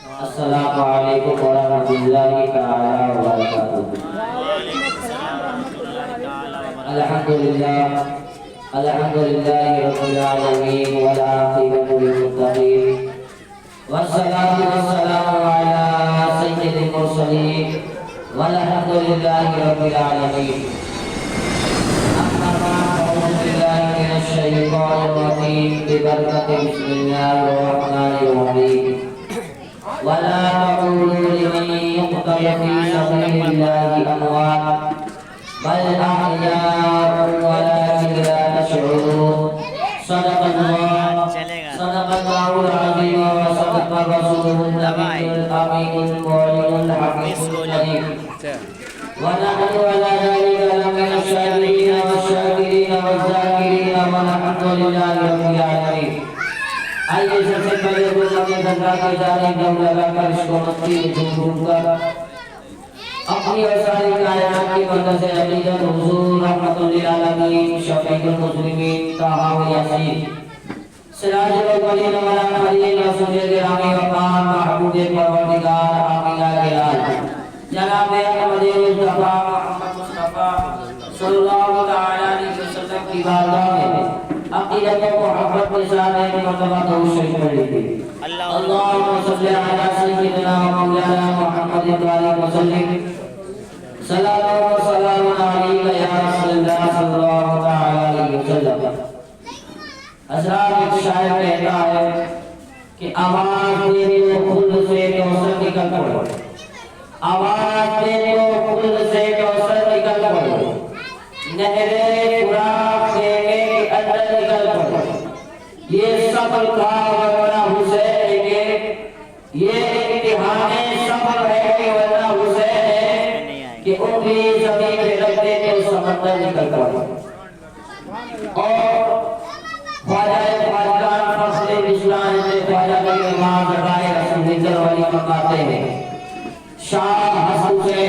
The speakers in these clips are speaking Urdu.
السلام علیکم ورحمۃ اللہ تعالی وبرکاتہ۔ الحمدللہ رب العالمین والعاقبۃ للمتقین والصلاة والسلام علی سید المرسلین والحمدللہ رب العالمین۔ اما بعد فاعوذ باللہ من الشیطان الرجیم ببرکۃ بسم اللہ الرحمن الرحیم۔ ولا تقولوا لمن يقتل في سبيل الله أموات بل أحياء ولكن لا تشعرون۔ صدق الله العظيم وصدق رسوله النبي الأمين المعلن الحكيم الكريم، ونحن على ذلك لمن الشاهدين والشاكرين والذاكرين والحمد لله رب العالمين۔ آئیے سب سے پہلے اپنی درگاہ کی جانب دم لگا کر اس کو مستی جھوم کر اپنی اور ساری کائنات کی مدد سے عقیدت حضور رحمت للعالمین شفیع المسلمین طٰہٰ و یاسین سراج الاولین والآخرین رسول گرامی وقار محبوب پروردگار آمینہ کے لال جناب احمد مصطفیٰ محمد مصطفیٰ صلی اللہ تعالیٰ علیہ وسلم کی بارگاہ میں عقیدت و محبت کے ساتھ ایک مرتبہ درود شریف پڑھ لیجیے۔ اللہم صلی علی سیدنا و مولانا محمد وآلہ وسلم۔ صلاۃ و سلام علیک یا رسول اللہ صلی اللہ علیہ وسلم۔ حضرات ایک شاعر کہتا ہے کہ آواز دے تو خود سے کوثر نکل پڑے، آواز دے تو خود سے کوثر نکل پڑے، نہریں فراق کے اندر نکل پڑے، یہ صبر کا ورنہ حسین کے، یہ امتحان صبر ہے کہ ورنہ حسین ہے کہ انگلی زمین پہ رکھ دے تو سمندر نکل پڑے۔ اور خواجہ خواجگان فصل بشران سے خواجہ کے امام رائے رسول نظر والی مقاتے ہیں۔ شاہ حسن سے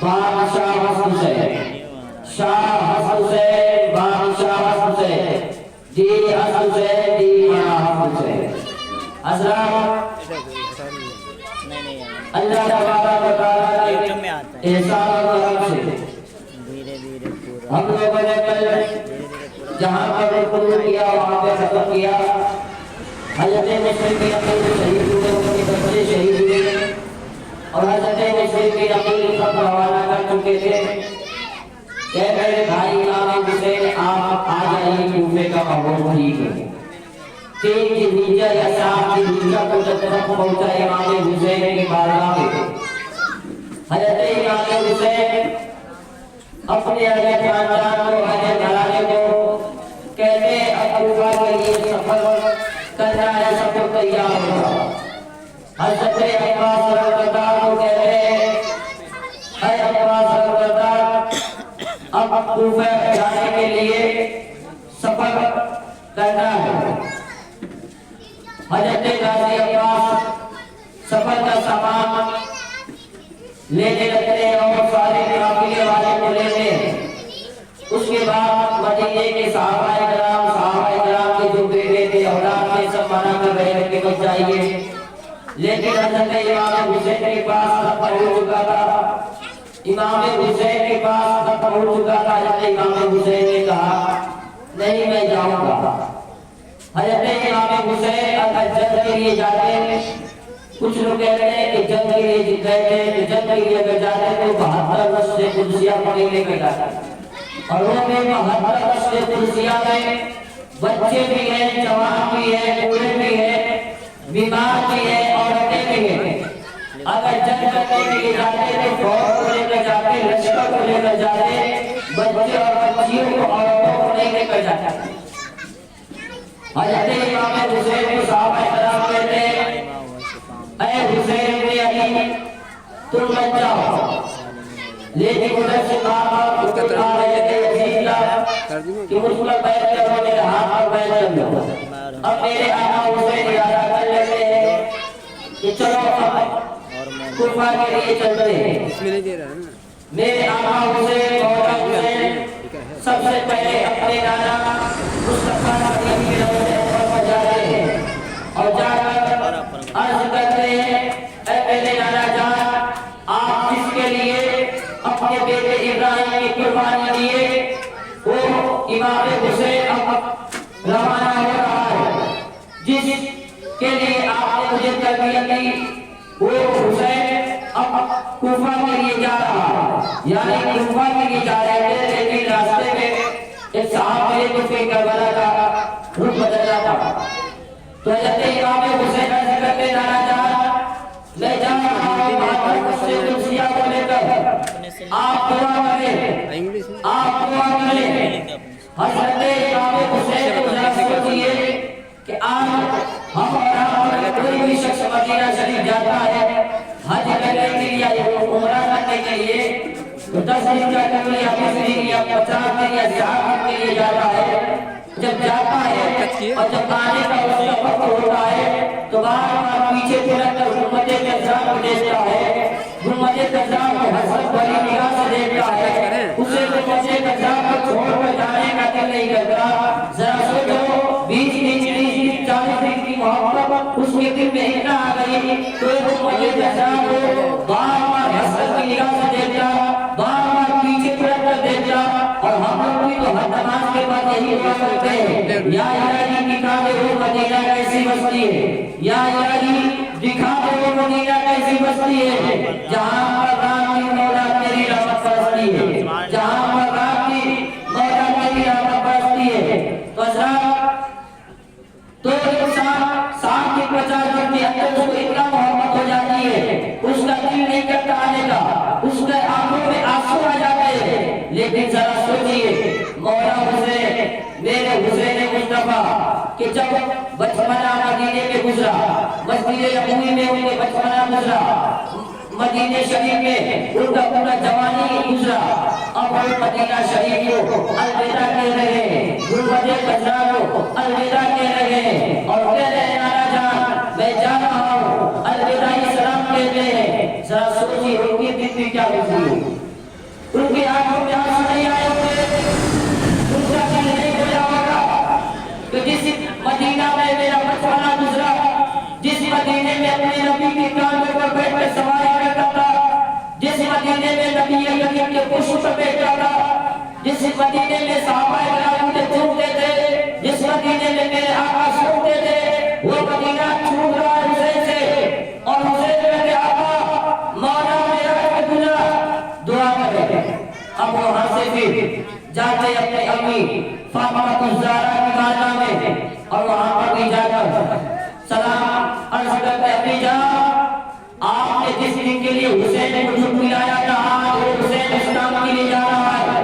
بادشاہ حسن سے شاہ حسن سے بادشاہ حسن سے دی حسن سے دی حسن سے حضرات اللہ تبارک و تعالیٰ کے احسان و کرم سے ہم لوگوں نے کل جہاں پر رکوع کیا وہاں پہ ختم کیا۔ حضرت مسلم کی عقیل شہید ہوئے، ان کے بچے شہید ہوئے اور حضرت مسلم کی عقیل خط روانہ کر چکے تھے کہ میرے بھائی امام حسین آپ آ جائیے، کوفے کا ماحول ٹھیک ہے۔ 3 ذوالحجہ یا 7 ذوالحجہ کو جب تک پہنچا امام حسین کی بارگاہ میں، حضرت امام حسین اپنے اہل خاندان کو اہل گھرانے کو کہتے ابوبکر کے لیے سفر کرنا ہے، سفر تیار ہوگا۔ حضرت عباس رضی کو کہتے اے عباس رضی اب کوفہ جانے کے لیے سفر کرنا ہے۔ حضرت غازی عباس سفر کا سامان لینے لگتے ہیں اور سارے قافلے والے کو لیتے ہیں۔ اس کے بعد مدینے کے صحابہ کرام کے جو بیٹے تھے اولاد کے سب منع کر رہے ہیں کہ بچ جائیے، لیکن حضرت امام حسین کے پاس خط پہنچ چکا تھا۔ امام حسین کے پاس خط پہنچ چکا تھا۔ حضرت امام حسین نے کہا نہیں میں جاؤں گا۔ حضرت امام حسین اگر جنگ کے لیے جاتے ہیں، کچھ لوگ کہتے ہیں کہ جنگ کے لیے گئے تھے، جنگ کے لیے اگر جاتے ہیں تو 72 رستے قدسیہ پڑھے لے کر جاتا ہے، اور وہ میں 72 رستے قدسیہ میں بچے بھی ہیں، جوان بھی ہیں، بوڑھے بھی ہیں، بیمار بھی ہیں، عورتیں بھی ہیں۔ اگر جنگ کرنے کے لیے جاتے تو فوج کو لے کر جاتے، لشکر کو لے کر جاتے، بچے اور بچیوں کو عورتوں کو نہیں لے کر جاتے۔ حضرت امام حسین کو صحابہ کرام کہتے ہیں اے حسین ابن علی تم مت جاؤ، لیکن ادھر سے بار بتا رہے تھے کہ مجھ پر بیعت کرو، میرے ہاتھ پر بیعت کر لو۔ اب میرے آقا حسین ارادہ کر لیتے ہیں کہ چلو کوفہ کے لیے چلتے ہیں۔ میرے آقا حسین مولا حسین سب سے پہلے اپنے نانا مصطفیٰ کی روضے پر جا رہے ہیں اور جا کر عرض کرتے ہیں اے میرے نانا جان آپ جس کے لیے اپنے بیٹے ابراہیم کی قربانی دیے وہ امام حسین اب روانہ ہو رہا ہے، جس کے لیے آپ نے مجھے تربیت دی وہ حسین اب کوفہ کے لیے جا رہا ہے، یعنی کوفہ کے لیے جا رہے تھے، لیکن راستے میں ایک صاحب ملے تو پھر کربلا کا رخ بدلنا پڑا۔ تو حضرت امام حسین عرض کرتے نانا جان میں جا رہا ہوں بہادر مسجد قدسیہ کو لے کر، آپ دعا کریں، آپ دعا کریں۔ حضرت امام حسین کو ذرا سوچئے کہ آج ہم اور آپ کوئی بھی شخص مدینہ شریف جاتا ہے حج کرنے کے لیے یا عمرہ کرنے کے لیے تو 10 دن کا کے لیے 20 دن یا 50 دن یا 60 دن کے لیے جاتا ہے، جب جاتا ہے اور جب آنے کا اس کا وقت ہوتا ہے تو بار بار پیچھے پلٹ کر گنبد خضرا کو دیکھتا ہے، گنبد خضرا کو حسرت بھری نگاہ سے دیکھتا ہے، اسے گنبد خضرا کو چھوڑ کر جانے کا دل نہیں کرتا۔ ذرا سوچو 20 دن 30 دن 40 دن کی محبت اس کے دل میں اتنا آ گئی تو گنبد خضرا کو بار بار حسرت کی نگاہ سے دیکھتا، بار بار پیچھے پلٹ کر دیکھتا، اور ہم لوگ بھی تو ہر نماز کے بعد یہی دعا کرتے ہیں یا الہی دکھا دے وہ مدینہ کیسی بستی ہے، یا الہی دکھا دے وہ مدینہ کیسی بستی ہے جہاں پر رات کی مولا تیری رحمت برستی ہے، جہاں پر رات کی مولا تیری رحمت برستی ہے۔ تو حضرات تو انسان 60 کی 50 دن کے اندر اس کو اتنا محبت ہو جاتی ہے اس کا دل نہیں کرتا آنے کا، اس کے آنکھوں میں آنسو آ جاتے ہیں، لیکن ذرا سوچئے مولا حسین میرے حسین مصطفیٰ کہ جب بچپنا مدینے میں گزرا، مسجد نبوی میں ان کے بچپنا گزرا، مدینہ شریف میں ان کا پورا جوانی گزرا، اب وہ مدینہ شریف کو الوداع کہہ رہے ہیں، گنبد خضرا کو الوداع کہہ رہے ہیں اور کہہ رہے ہیں نانا جان میں جا رہا ہوں، الوداعی سلام کہتے ہیں۔ ذرا سوچیے ان کی دل میں کیا گزری، ان کی آنکھوں میں آنسو نہیں آئے ہوئے، ان کا دل نہیں گیا ہوگا کہ جس مدینہ میں میرا بچپنا گزرا، جس مدینے میں اپنے نبی کی کاندھوں پر بیٹھ کر سواری کرتا تھا، جس مدینے میں نبی کریم کے پشت پر بیٹھتا تھا، جس مدینے میں صحابہ کرام کے جھومتے تھے، جس مدینے میں میرے آقا سوتے تھے، وہ مدینہ چھوٹ رہا ہے حسین سے، اور حسین میرے آقا مولا میرا گناہ دعا کرے۔ اب وہاں سے پھر جاتے اپنے امی فاطمہ الزہرا کی بارگاہ میں اور وہاں پر بھی جا کر سلام عرض کرتے امی جان آپ نے جس دن کے لیے حسین کو جھوٹ ملایا تھا آج وہ حسین اسلام کے لیے جا رہا ہے،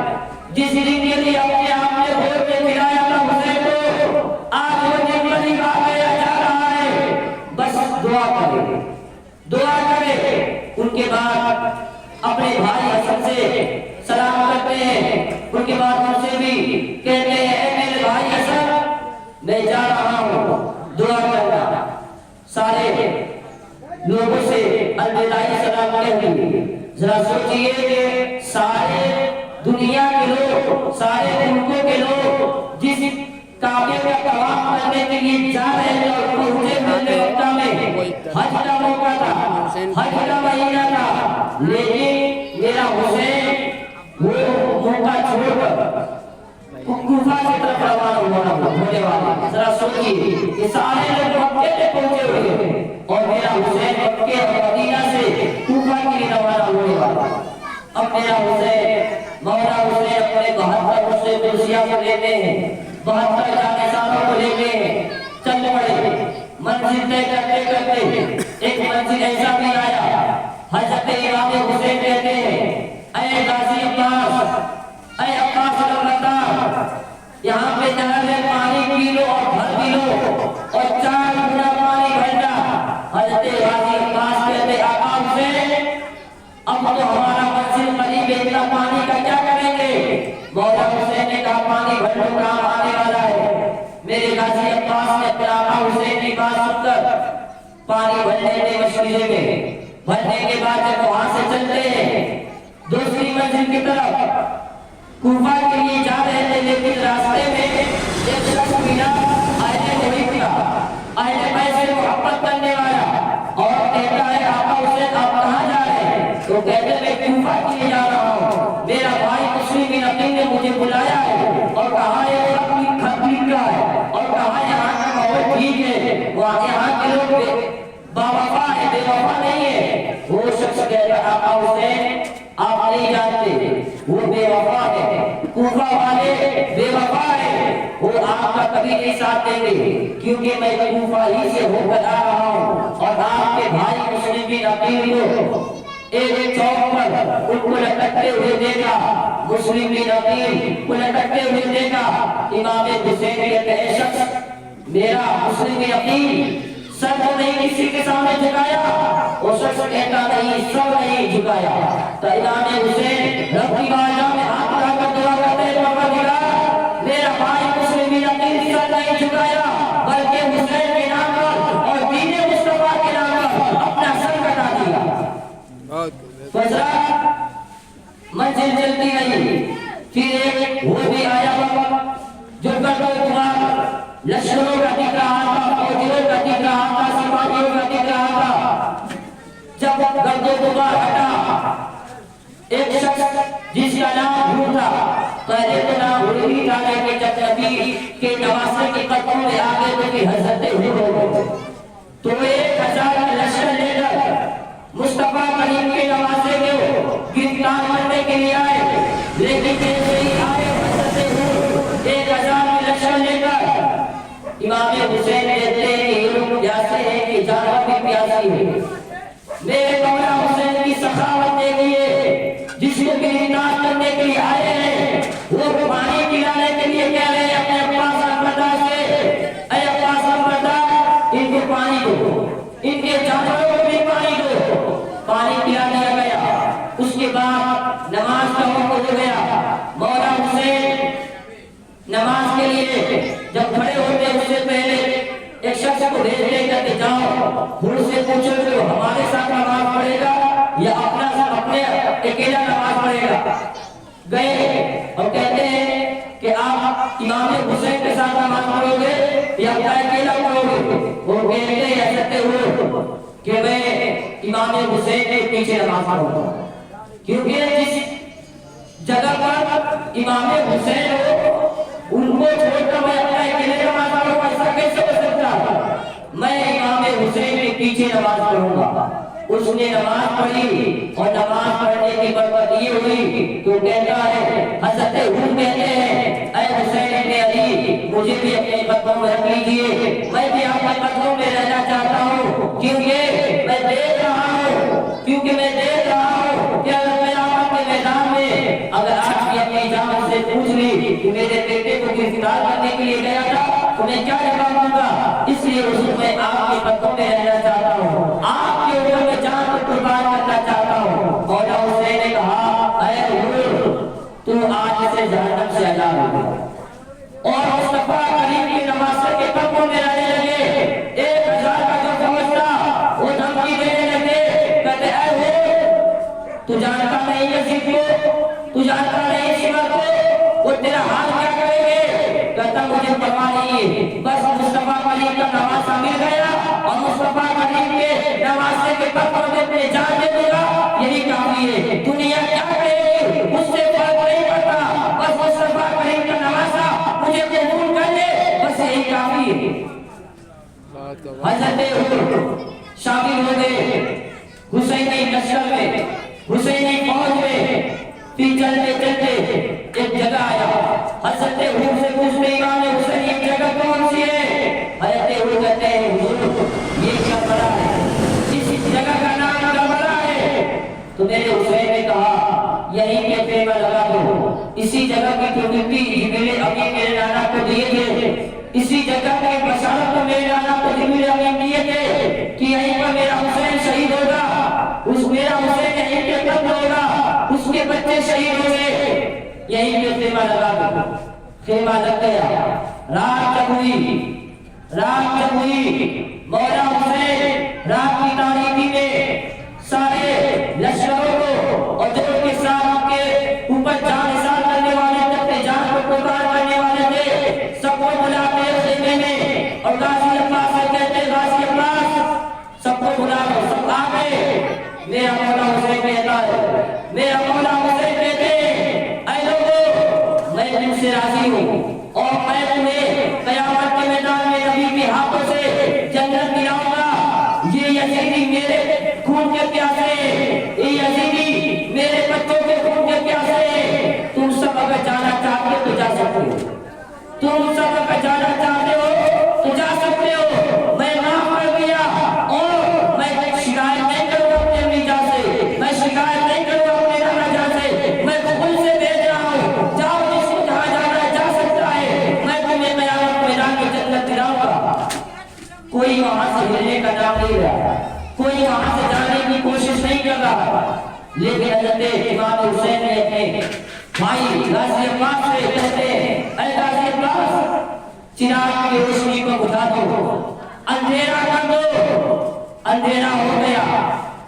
جس دن کے لیے اپنے آپ نے بھول کے ملایا تھا حسین کو آج وہ دن قریب آ گیا جا رہا ہے، بس دعا کرے، دعا کرے۔ ان کے بعد اپنے بھائی حسن سے سلام کرتے ہیں، ان کے بعد ان سے بھی کہتے ہیں اے میرے بھائی حسن میں جا رہا ہوں دعا کرنا، سارے لوگوں سے الوداعی سلام کہتے۔ ذرا سوچئے کہ سارے دنیا کے لوگ، سارے ملکوں کے لوگ جس کعبے کا طواف کرنے کے لیے جا رہے ہیں اور پہنچے ہوئے مکہ میں حج کا موقع تھا، حج کا مہینہ تھا، لیکن میرا حسین وہ موقع چھوڑ کر کوفہ کی طرف روانہ ہونے والا۔ ذرا سوچئے کہ سارے لوگ مکے میں پہنچے ہوئے ہیں اور میرا حسین مکے اور مدینہ سے کوفہ کے لیے روانہ ہونے والا۔ اب میرا حسین مولا حسین اپنے 72 مسجد قدسیہ کو لیتے ہیں، 72 جانے سالوں کو لیتے ہیں، چل پڑے، منزل طے کرتے کرتے ایک منزل ایسا بھی آیا، حضرت امام حسین کہتے ہیں اے غازی عباس، اے عباس الرحمت، یہاں پہ نہر ہے پانی پی لو اور بھر بھی لو اور 4 گنا پانی بھرنا۔ حضرت غازی عباس کہتے آقا حسین اب تو ہمارا منزل قریب ہے، اتنا پانی کا کیا کریں گے؟ مولا حسین نے کہا پانی بھر لو کام آنے والا ہے۔ میرے غازی عباس نے اپنے آقا حسین کی بات سن کر پانی بھرنے کے مشورے میں، بھرنے کے بعد جب وہاں سے چلتے ہیں دوسری منزل کی طرف کوفہ کے لیے جا رہے تھے، لیکن راستے میں ایک شخص ملا اہل محب کا، اہل بیت سے محبت کرنے والا، باوفا ہے، بے وفا نہیں ہے. وہ شخص کہتا آقا حسین آپ نہیں جانتے وہ بے وفا ہے. کوفہ والے بے وفا ہے، وہ آپ کا کبھی نہیں ساتھ دیں گے کیونکہ میں کوفہ ہی سے ہو کر آ رہا ہوں. اور آپ کے بھائی مسلم بن عقیل کو ایک چوک پر ان کو لٹکتے ہوئے دیکھا. مسلم بن عقیل کو لٹکتے ہوئے دیکھا. امام حسین کہتے ہیں شخص میرا مسلم بن عقیل سر کو نہیں کسی کے سامنے جھکایا. وہ شخص کہتا نہیں سر نہیں جھکایا. تو امام حسین رب کی بارگاہ میں ہاتھ اٹھا کر دعا کرتے ہیں پروردگار میرا بھائی مسلم بن عقیل سر نہیں جھکایا بلکہ حسین کے نام پر اور دین مصطفیٰ کے نام پر اپنا سر کٹا دیا. فضرا منزل چلتی رہی. پھر ایک وہ بھی آیا جو گردو کمار لشکروں کا دکھ رہا تھا، فوجیوں کا دکھ رہا تھا، سپاہیوں کا دکھ رہا تھا. جب گردو کمار ہٹا ایک شخص جس کا نام ہور تھا، پہلے تو نام ہور ہی تھا لیکن جب نبی کے نواسے کے قدموں میں آگے تو کہ حضرت ہور ہو گئے. تو 1000 کا لشکر لے کر مصطفیٰ کریم کے نواسے کو گرفتار کرنے کے لیے آئے. لیکن جیسے ہی آئے حضرت ہور 1000 کا لشکر لے کر امام حسین کہتے ہیں کہ یہ لوگ پیاسے ہیں کہ جانور بھی پیاسی ہے. میرے مولا حسین کی سخاوت دیکھیے جس کو گرفتار کرنے کے لیے آئے ہیں وہ پانی پلانے کے لیے کہہ رہے ہیں اپنے عباس البردار سے اے عباس البردار ان کو پانی دو، ان کے جانوروں کو بھی پانی دو. پانی پلا دیا گیا. اس کے بعد نماز کا وقت ہو گیا. مولا حسین نماز کے لیے جب کھڑے ہوتے اس سے پہلے ایک شخص کو بھیجتے کہتے جاؤ ہور سے پوچھو کہ ہمارے ساتھ نماز پڑھے گا یا اپنے اکیلا نماز پڑھے گا. گئے اور کہتے ہیں کہ آپ امام حسین کے ساتھ نماز پڑھو گے یا اپنا اکیلا پڑھو گے. وہ کہتے ہیں ایسے ہو کہ میں امام حسین کے پیچھے نماز پڑھوں گا کیونکہ جس جگہ پر امام حسین ہو ان کو چھوڑ کر میں اپنا اکیلے نماز پڑھوں گا ایسا کیسے ہو سکتا ہے. میں امام حسین کے پیچھے نماز پڑھوں گا. اس نے نماز پڑھی اور نماز پڑھنے کی برکت یہ ہوئی تو کہتا ہے حضرت ہور کہتے ہیں اے حسین ابن علی مجھے بھی اپنے قدموں میں رکھ لیجیے، میں بھی آپ کے قدموں میں رہنا چاہتا ہوں کیونکہ میں دیکھ رہا ہوں کہ اگر قیامت کے میدان میں اگر آپ کی اپنی جان سے پوچھ لی کہ میرے بیٹے کو گرفتار کرنے کے لیے گیا تھا تو میں کیا جواب دوں گا. اس لیے حضور میں آپ کے قدموں میں رہنا چاہتا ہوں، آپ کے اوپر میں جان کو قربان کرنا چاہتا ہوں. مولا حسین نے کہا اے حضور تو آج سے جہنم سے آزاد ہو گیا. اور مصطفیٰ کریم کی نواسے کے قدموں میں رہنے لگے. 1000 کا جو سمجھتا وہ دھمکی دینے لگے کہتے اے حضور تو جانتا نہیں یزید کو، تو جانتا نہیں شیعہ کو، وہ تیرا حال کیا کریں گے. کہتا مجھے پرواہ نہیں ہے، بس مصطفیٰ کریم کا نواسہ مل گیا اور مصطفیٰ کریم کے نواسے کے قدموں میں اپنی جان دے دوں گا یہی کافی ہے. دنیا کیا کہے گی مجھ سے فرق نہیں پڑتا، بس مصطفیٰ کریم کا نواسہ مجھے قبول کر لے بس یہی کافی ہے. حضرت ہور شامل ہو گئے حسینی لشکر میں، حسینی فوج میں. پھر چلتے چلتے ایک جگہ آیا. حضرت ہور سے پوچھتے امام حسین یہ جگہ کون سی ہے؟ حضرت ہور کہتے ہیں حضور یہ کربلا ہے، اس جگہ کا نام کربلا ہے. تو میرے حسین نے کہا یہی کے پیما لگا دو. اسی جگہ کی جو مٹی جبریل امین میرے نانا کو دیے تھے، اسی جگہ کی بشارت کو میرے نانا کو جبریل امین دیے تھے کہ یہیں پر میرا حسین شہید ہوگا. اس میرا حسین یہیں پہ قتل ہوگا، اس کے بچے شہید ہو گئے. یہیں پہ خیمہ لگا دو. خیمہ لگ گیا. رات جب ہوئی مولا حسین رات کی تاریکی میں سارے لشکروں کو اور جو کے ساتھ کے اوپر جان نثار کرنے والے اپنے جان کو قربان کرنے والے تھے سب کو بلاتے خیمے میں. اور غازی عباس سے کہتے غازی عباس سب کو بلا کر سب آ گئے. میرا مولا حسین کہتا ہے، میرا مولا حسین کہتے اے لوگوں میں تم سے راضی ہوں اور میں تمہیں قیامت کے میدان میں نبی کے ہاتھوں سے جنت دلاؤں گا. خون کے پیاسے، اے یزیدی میرے بچوں کے خون کے پیاسے، تم سب اگر جانا چاہتے ہو تو جا سکتے ہو، تم سب اگر جانا چاہتے ہو تو جا سکتے ہو، میں معاف کر دیا اور میں شکایت نہیں کروں اپنے امی جان سے، میں شکایت نہیں کروں اپنے نانا جان سے، میں قبول سے بھیج رہا ہوں، جاؤ جس کو جہاں جانا ہے جا سکتا ہے، میں تمہیں قیامت میدان میں جنت دلاؤں گا۔ کوئی وہاں سے ہلنے کا نام نہیں رہا، کوئی وہاں سے جانے کی کوشش نہیں کر رہا، لیکن حضرت امام حسین نے اپنے بھائی غازی عباس سے کہتے ہیں، اے غازی عباس چراغ کی روشنی کو بجھا دو، اندھیرا کر دو۔ اندھیرا ہو گیا،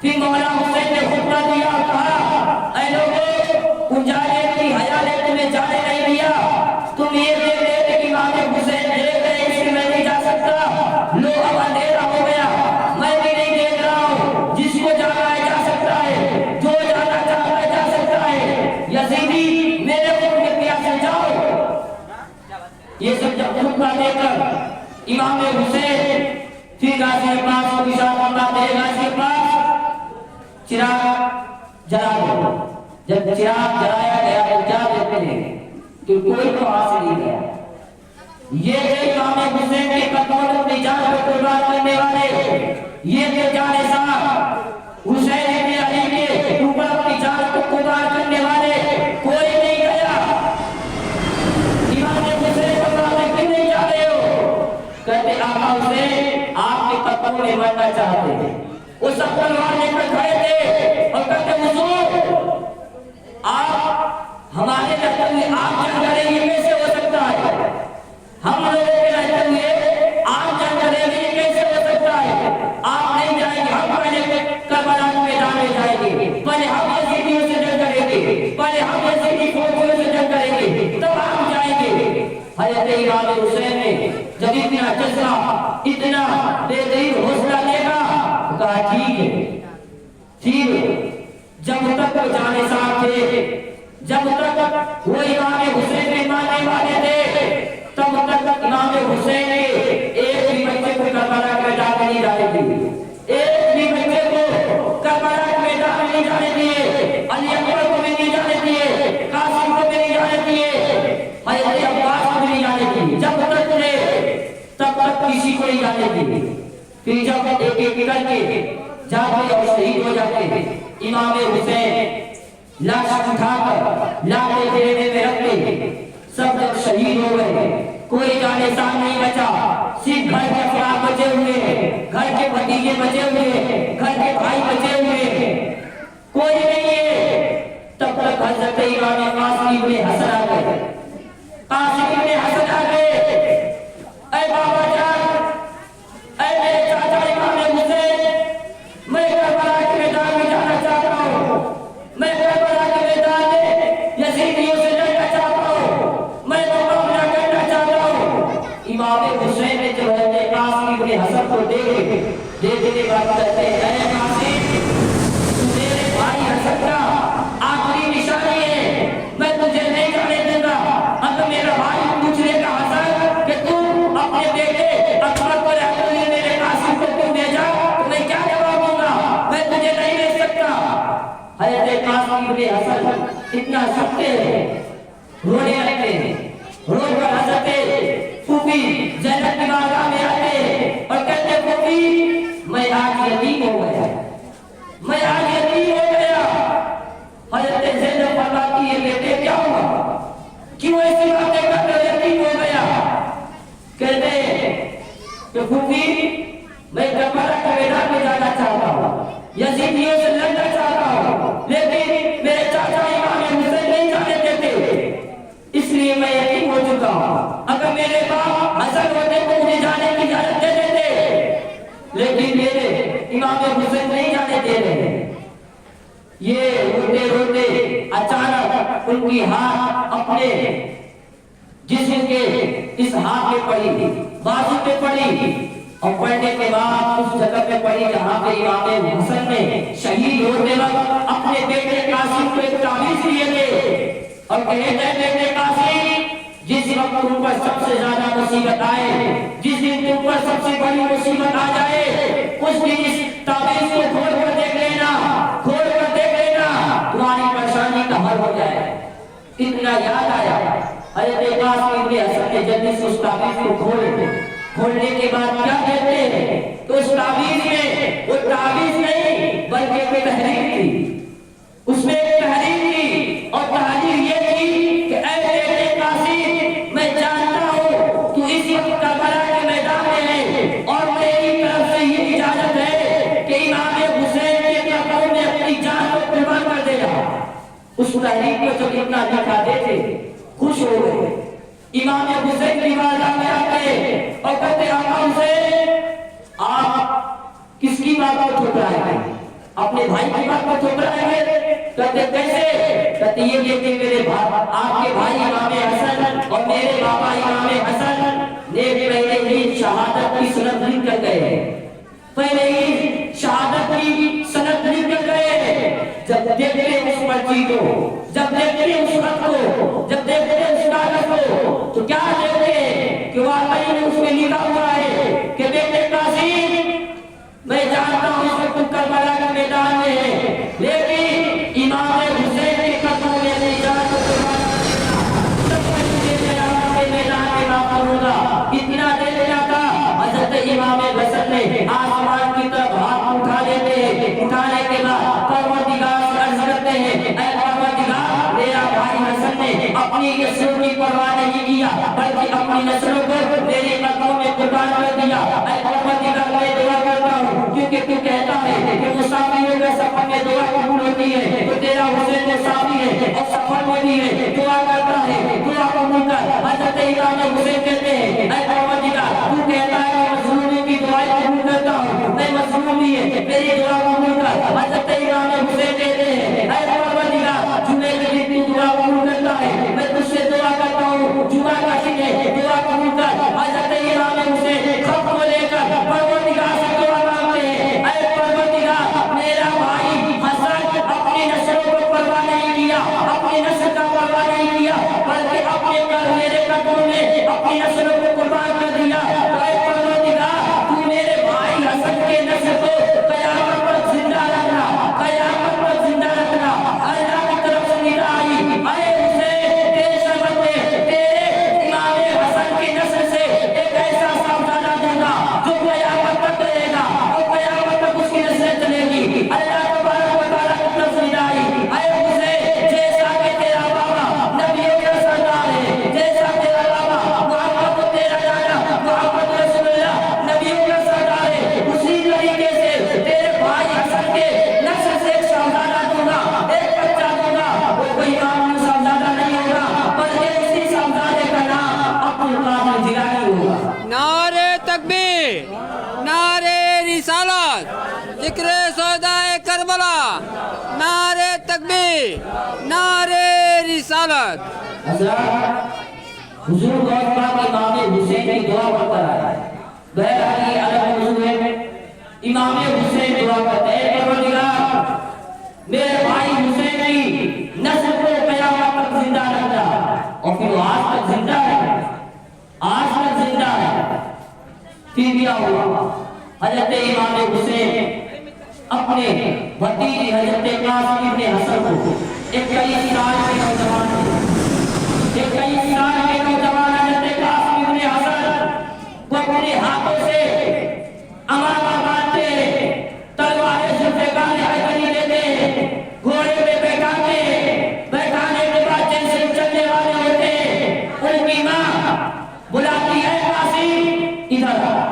پھر مولا حسین نے خطبہ دیا اور کہا، اے لوگوں اجالے کی حیا نے تمہیں جانے نہیں دیا، تم یہ دیکھ رہے کہ امام حسین دیکھ رہے اس لیے میں نہیں جا سکتا، لو اب اندھیرا ہو گیا، میں بھی نہیں دیکھ رہا ہوں، جس کو جانا ہے جا سکتا ہے، جو جانا چاہتا ہے جا سکتا ہے، یزیدی میرے خون کے پیاسے جاؤ۔ یہ سب جب خطبہ دے کر امام حسین پھر غازی عباس کو اشارہ فرماتے ہیں، غازی عباس چراغ جلا دو۔ جب چراغ جلایا گیا تو کیا دیکھتے ہیں کہ کوئی تو وہاں سے نہیں گیا، یہ تھے امام حسین کے قدموں اپنی جان کو قربان کرنے والے، یہ تھے جان صاحب حسین ابن علی کے اوپر اپنی جان کو قربان کرنے والے، کوئی نہیں گیا۔ امام حسین کو کہا کیوں نہیں جا رہے ہو؟ کہتے آقا حسین آپ کے قدموں میں مرنا چاہتے تھے، وہ سب تلوار لے کر کھڑے تھے اور کہتے حضور آپ ہمارے رہتے ہوئے آپ جان کریں یہ کیسے ہو سکتا ہے؟ ہم لوگوں کے رہتے ہوئے آپ جان کریں یہ کیسے ہو سکتا ہے؟ آپ نہیں جائیں گے، ہم پہلے کربلا کے میدان میں جائیں گے، پہلے ہم یزیدیوں سے جنگ کریں گے، پہلے ہم یزیدی فوجیوں سے جنگ کریں گے، تب ہم جائیں گے۔ حضرت امام حسین نے جب اتنا جذبہ اتنا بے دریغ حوصلہ دیکھا تو کہا ٹھیک ہے، ٹھیک ہے۔ جب تک وہ جانے صاحب تھے، جب تک وہ امام حسین کے ماننے والے تھے، تب تک امام حسین نے ایک بھی بچے کو کربلا کے میدان میں نہیں جانے دیے، ایک بھی بچے کو کربلا کے میدان میں نہیں جانے دیے، علی اکبر کو بھی نہیں جانے دیے، قاسم کو بھی نہیں جانے دیے، حضرت عباس کو بھی نہیں جانے دیے، جب تک تھے تب تک کسی کو نہیں جانے دیے۔ پھر جب ایک ایک کر کے جاتے اور شہید ہو جاتے، امام حسین لاش اٹھا کر لاٹے دینے میں رکھتے، سب جب شہید ہو گئے، کوئی جانے سان نہیں بچا، صرف گھر کے افراد بچے ہوئے، گھر کے بھتیجے بچے ہوئے، گھر کے بھائی بچے ہوئے، کوئی نہیں ہے۔ تب تک حضرت امام قاسم ابن حسن آ گئے، قاسم ابن حسن آ گئے، اے بابا جان، اے میرے چاچا امام حسین، میں کربلا کے میدان میں جانا چاہتا ہوں، میں کربلا کے میدان میں یزیدیوں سے لڑنا چاہتا ہوں، میں مقابلہ کرنا چاہتا ہوں۔ امام حسین نے جو ہے قاسم ابن حسن کو دیکھنے کے بعد کہتے ہیں، اے قاسم میرے بھائی حسن کا آخری نشانی ہے، میں تجھے نہیں جانے دوں گا۔ اگر میرا بھائی پوچھنے کا حسن کہ تم اپنے بیٹے اکبر کو رہتے ہوئے میرے قاسم کو کیوں بھیجا تو میں کیا جواب دوں گا؟ میں تجھے نہیں بھیج سکتا۔ حضرت قاسم ابن حسن اتنا سکتے ہیں، رونے لگتے ہیں، رو کر حضرت پھوپھی زینب کی بارگاہ میں آتے ہیں اور کہتے ہیں پھوپھی میں آج یتیم ہو گیا، میں آج یتیم ہو گیا۔ حضرت زینب فرماتی ہے بیٹے کیا ہوا، کیوں ایسی باتیں کر رہے ہو، یتیم ہو گیا؟ کہتے ہیں کہ پھوپھی میں کربلا کے میدان میں جانا چاہتا ہوں، یزیدیوں سے لڑنا چاہتا ہوں، لیکن میرے چاچا امام حسین نہیں جانے دیتے، اس لیے میں یتیم ہو چکا ہوں۔ اگر میرے باپ حسن ہوتے تو مجھے جانے کی اجازت دے دیتے، لیکن میرے امام حسین نہیں جانے دے رہے۔ یہ روتے روتے اچانک ان کی ہاتھ اپنے جسم کے اس ہاتھ پہ پڑی، بازو پہ پڑی، اور پڑھنے کے بعد اس جگہ پہ پڑی جہاں پہ امام حسن نے شہید ہوتے وقت اپنے بیٹے قاسم کو ایک تعویذ دیے تھے اور کہتے ہیں بیٹے قاسم جس وقت تم پر سب سے زیادہ مصیبت آئے، جس دن تم پر سب سے بڑی مصیبت آ جائے، اس دن اس تعویذ کو کھول کر دیکھ لینا، اتنا یاد آیا حضرت قاسم ابن حسن نے جلدی سے اس تعویذ کو کھولنے کے بعد کیا کہتے ہیں؟ تو اس تعویذ میں وہ تعویذ نہیں بلکہ ایک تحریر تھی، اس میں ایک تحریر تھی، اور تحریر یہ تھی کہ اے بیٹے قاسم، میں جانتا ہوں تو اس وقت کربلا کے میدان میں ہے، اور میری طرف سے یہ اجازت ہے کہ امام حسین کے قدموں میں اپنی جان کو قربان کر دے گا۔ اس تحریر کو جو اتنا دکھاتے تھے خوش ہو گئے، امام حسین کی بارگاہ میں آتے اور کہتے آقا حسین آپ کس کی بات کو ٹھکرائیں گے؟ اپنے بھائی کی بات کو ٹھکرائیں گے؟ کہتے کیسے؟ کہتے یہ کہ میرے آپ کے بھائی امام حسن اور میرے بابا امام حسن نے پہلے ہی شہادت کی سند لکھ کر گئے ہیں، پہلے ہی شہادت کی سند لکھ کر گئے ہیں۔ جب دیکھتے اس پرچی کو، جب دیکھتے اس خط کو، جب دیکھتے اس کاغذ کو، تو کیا دیکھتے ہیں کہ واقعی میں اس میں لکھا ہوا ہے کہ بیٹے قاسم، میں جانتا ہوں اس وقت کربلا کے میدان میں ہے، لیکن امام حسین کے قدموں میں اپنی جان کو قربان سب کے میدان میں واقع ہوگا۔ اتنا دیر کیا تھا؟ حضرت امام حسن نے آسمان کی طرف ہاتھ اٹھا لیتے ہیں، اٹھانے کے بعد پروردگار سے عرض کرتے ہیں اے پروردگار، میرا بھائی حسن نے اپنی نسلوں کی پرواہ نہیں کیا بلکہ اپنی نسلوں کو میرے قدموں میں قربان کر دیا۔ اے پروردگار، میں دعا کرتا ہوں کیونکہ تو کہتا ہے کہ مسافروں کا سفر میں دعا قبول ہوتی ہے، تو تیرا حسین مسافر ہے اور سفر میں بھی ہے، دعا کرتا ہے، دعا قبول کر۔ حضرت امام حسین کہتے ہیں اے پروردگار، تو کہتا ہے کہ مظلوموں کی دعائیں قبول کرتا ہوں، میں مظلوم بھی ہے، میری دعا قبول کر۔ حضرت امام حسین کہتے ہیں اے پروردگار، جمعے کے دن تو دعا قبول کرتا ہے، میں تجھ سے دعا کرتا ہوں، جمعہ کا دن ہے، دعا قبول کر۔ حضرت امام حسین خط کو لے کر پروردگار سے دعا مانگتے ہیں اے پروردگار، میرا بھائی حسن اپنی نسلوں کو پرواہ نہیں کیا، اپنی نسل کا پرواہ نہیں کیا بلکہ اپنے میرے قدموں میں اپنی نسلوں کو قربان کر دیا۔ اے پروردگار، تو میرے بھائی حسن کے نسل کو قیامت پر زندہ رکھنا، قیامت پر زندہ رکھنا۔ اللہ کی طرف سے ندا آئی اے حسین، تیرے شربت میں تیرے امام حسن کی نسل سے ایک ایسا صاحبزادہ دوں گا جو قیامت تک رہے گا اور قیامت تک اس کی نسلیں چلے گی۔ اللہ تبارک و تعالیٰ کی طرف سے ندا آئی اے حسین، جیسا کہ تیرا بابا نبیوں کا سردار ہے، جیسا تیرا بابا محمد و تیرا نانا محمد رسول اللہ نبیوں کا سردار ہے، اسی طریقے سے تیرے بھائی حسن کے نسل سے ایک شہزادہ دوں گا، ایک بچہ دوں گا۔ وہ کوئی معمولی شہزادہ نہیں ہوگا بلکہ اسی شہزادے کا نام عبدالقادر جیلانی ہوگا۔ نعرے تکبیر، نعرے رسالت، ذکر شہدائے کربلا، نعرے تکبیر، نعرے رسالت۔ حضرات، حضور غوث پاک امام حسین کی دعا پڑھتا ہے، بہرحال یہ الگ موضوع ہے۔ امام حسین دعا کرتے ہیں پروردگار، میرے بھائی حسین کی نسل کو قیامت تک زندہ رکھنا، اور پھر وہ آج تک زندہ ہے، آج تک زندہ ہے۔ پھر کیا ہوا؟ حضرت امام حسین اپنے بھتیجے حضرت قاسم ابن حسن کو ایک 23 سال کے نوجوان ایک 23 سال کے نوجوان حضرت قاسم ابن حسن وہ اپنے ہاتھوں سے امامہ باندھتے ہیں، تلواریں ذوالفقار حیدری لیتے ہیں، گھوڑے پہ بیٹھاتے ہیں، بیٹھانے کے بعد جیسے چلنے والے ہوتے ہیں ان کی ماں بلاتی ہے قاسم ادھر آ۔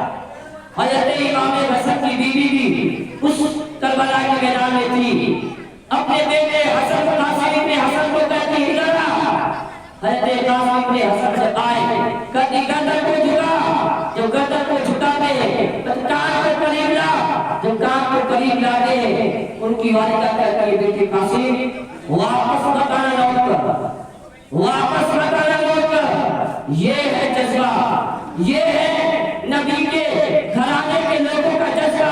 حضرت امام حسن کی بیوی بھی اس کربلا کے میدان میں تھی، اپنے بیٹے حسن قاسم ابن حسن کو کہتی ادھر آ۔ حضرت قاسم ابن حسن جب آئے کہتی گردن کو جھکا، جو گردن کو جھکاتے ہیں تو کان کو قریب لا، جو کان کو قریب لاتے ہیں ان کی والدہ کہتی ہے بیٹے قاسم واپس مکانہ لوٹ کر، واپس مکانہ لوٹ کر۔ یہ ہے جذبہ، یہ ہے نبی کے گھرانے کے لوگوں کا جذبہ،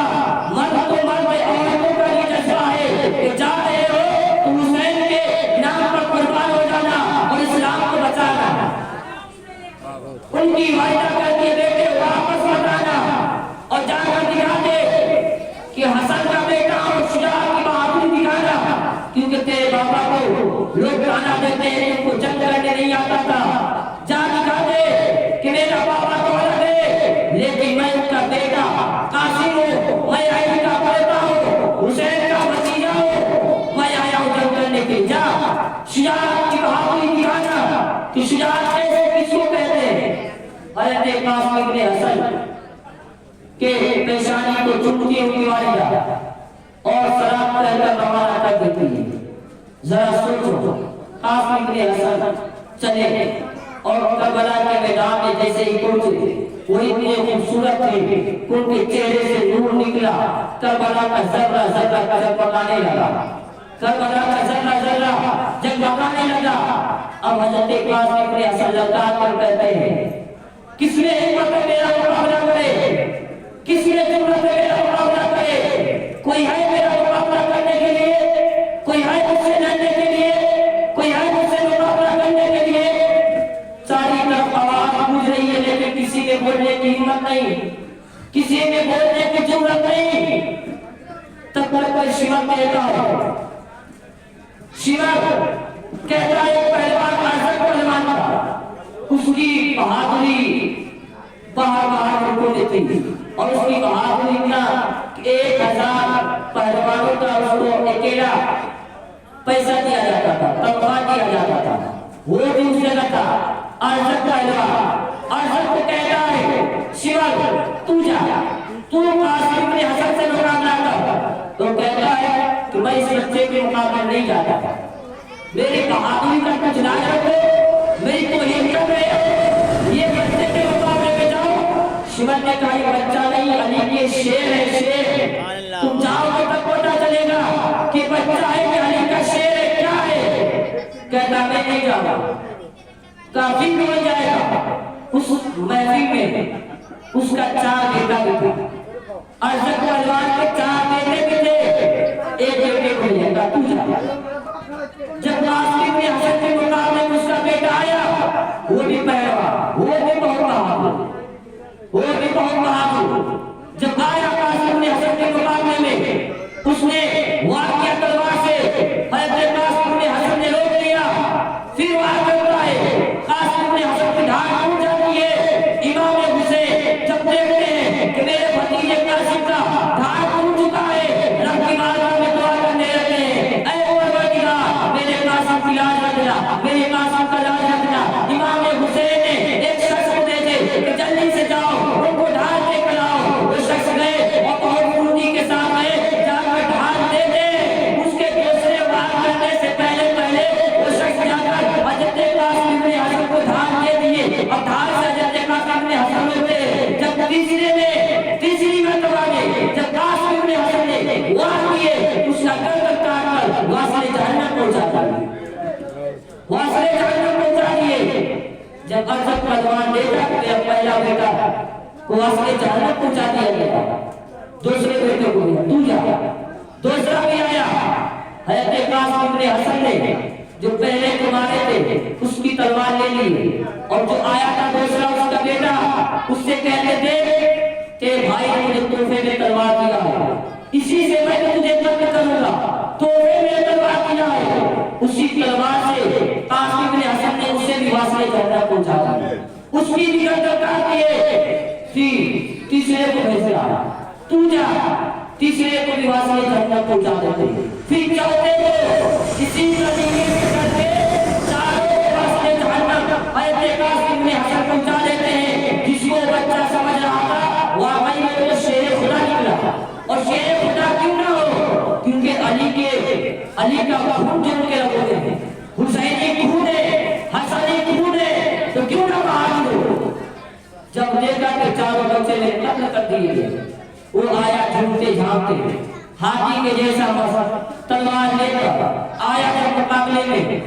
مرد تو مرد عورتوں کا یہ جذبہ ہے کہ جا رہے ہو تو حسین کے نام پر قربان ہو جانا اور اسلام کو بچانا۔ ان کی والدہ کہتی ہے بیٹے واپس مت آنا اور جا کر دکھا دے کہ حسن کا بیٹا اور شجاعت کی بہادری دکھانا، کیونکہ تیرے بابا کو لوگ کھانا دیتے ہیں ان کو حضرت قاسم ابن حسن کے پیشانی کو چمتی ہوئی والدہ اور سلام کہہ کر روانہ کر دیتی ہے۔ ذرا سوچو، قاسم ابن حسن چلے اور کربلا کے میدان میں جیسے ہی پہنچے وہ اتنے خوبصورت تھے کہ ان کے چہرے سے نور نکلا، کربلا کا ذرہ ذرہ جگمگانے لگا، کربلا کا ذرہ ذرہ جگمگانے لگا۔ اب حضرت قاسم ابن حسن لگا کر کہتے ہیں کس نے ہمت میرا مقابلہ کرے، کس نے جرأت میرا مقابلہ کرے، کوئی ہے میرا مقابلہ کرنے کے لیے، کوئی ہے مجھ سے لڑنے کے لیے، کوئی ہے مجھ سے مقابلہ کرنے کے لیے۔ ساری طرف آواز گونج رہی ہے لیکن کسی کے بولنے کی ہمت نہیں، کسی کے بولنے کی جرأت نہیں۔ تب تک کوئی شیوک کہتا ہے، شیوک کہتا ہے پہلوان آزاد پہلوان تھا، اس کی بہادری باہر باہر کو دیتی اور اس کی بہادری اتنا کہ 1000 پہلوانوں کا اس کو اکیلا پیسہ دیا جاتا تھا، تنخواہ دیا جاتا تھا، وہ بھی اس جگہ تھا۔ ارشد پہلوان ارشد کو کہتا ہے شیوک تو جا، تو قاسم ابن حسن سے مقابلہ کر۔ تو کہتا ہے کہ میں اس بچے کے مقابلے نہیں جاتا، میری بہادری کا کچھ نہ رکھو، میری توہین کر رہے ہو، یہ بچے کے مقابلے میں جاؤ۔ شیوک نے کہا یہ بچہ نہیں، علی کے شیر ہے، شیر، تم جاؤ گے تب پتہ چلے گا کہ بچہ ہے کہ علی کا شیر ہے، کیا ہے۔ کہتا میں نہیں جاؤں، کافی ہو جائے گا۔ اس محفل میں اس کا 4 بیٹا بھی تھا، ارشد پہلوان کے 4 بیٹے بھی تھے، ایک بیٹے کو لے گا تو جا۔ جب قاسم ابن حسن کے مقابلے میں اس کا بیٹا آیا، وہ بھی پہلوان، وہ بھی بہت بہادر، وہ بھی بہت بہادر۔ جب آیا قاسم ابن حسن کے مقابلے میں، اس نے وار کیا تلوار سے، حضرت قاسم ابن حسن نے روک لیا، پھر وار کرتا ہے، قاسم ابن حسن کی ڈھال ٹوٹ جاتی ہے۔ امام حسین جب دیکھتے ہیں کہ میرے بھتیجے قاسم کا ڈھال ٹوٹ چکا ہے، رب کی بارگاہ میں دعا کرنے لگے ہیں، اے پروردگار میرے قاسم کی لاج رکھنا، میرے قاسم کا لاج رکھنا۔ امام حسین نے ایک شخص کو بھیجے کہ جلدی سے جاؤ ان کو ڈھال دے کر آؤ۔ وہ شخص گئے اور بہت فرودی کے ساتھ آئے، جا کر ڈھال دے دے۔ اس کے دوسرے وار کرنے سے پہلے وہ شخص جا کر حضرت قاسم ابن حسن کو ڈھال دے دیے اور ڈھال سے حضرت قاسم ابن حسن ہوتے۔ جب تیسری مرتبہ میں جب قاسم ابن حسن نے وار کیے، اس کا گردن کاٹ کر واسطے جہنم پہنچا دیے، واسطے جہنم پہنچا دیے۔ جب ارشد پہلوان دیکھا کہ میرا پہلا بیٹا کو واسطے جہنم پہنچا دیا گیا، دوسرے بیٹے کو دیا تو جا۔ دوسرا بھی آیا، حضرت قاسم ابن حسن نے جو پہلے کو مارے تھے اس کی تلوار لے لی، اور جو آیا تھا دوسرا اس کا بیٹا، اس سے کہتے تھے کہ بھائی نے مجھے تحفے میں تلوار دیا ہے، اسی سے میں تجھے قتل کروں گا، تحفے میں تلوار دیا ہے۔ اسی تلوار سے قاسم ابن حسن نے اسے بھی واسطے جہنم پہنچا دیا، اس کی بھی گردن کاٹ دیے۔ پھر تیسرے کو بھیجا تو جا، تیسرے کو بھی واسطے جہنم پہنچا دیتے۔ پھر چوتھے کو اسی طریقے سے کرتے چاروں کو واسطے جہنم حضرت قاسم ابن حسن پہنچا دیتے ہیں۔ جس کو بچہ سمجھ رہا تھا واقعی میں تو شیر خدا نکلا، اور شیر خدا کیوں نہ ہو، کیونکہ علی کا خون جن کے رکھتے ہیں، حسینی خون ہے، حسنی خون ہے، تو کیوں نہ بہادر ہو۔ جب دیکھا کہ چاروں بچے نے قتل کر دیے، وہ آیا جھومتے جھانکتے ہاتھی کے جیسا تلوار لے کر آیا جب مقابلے میں،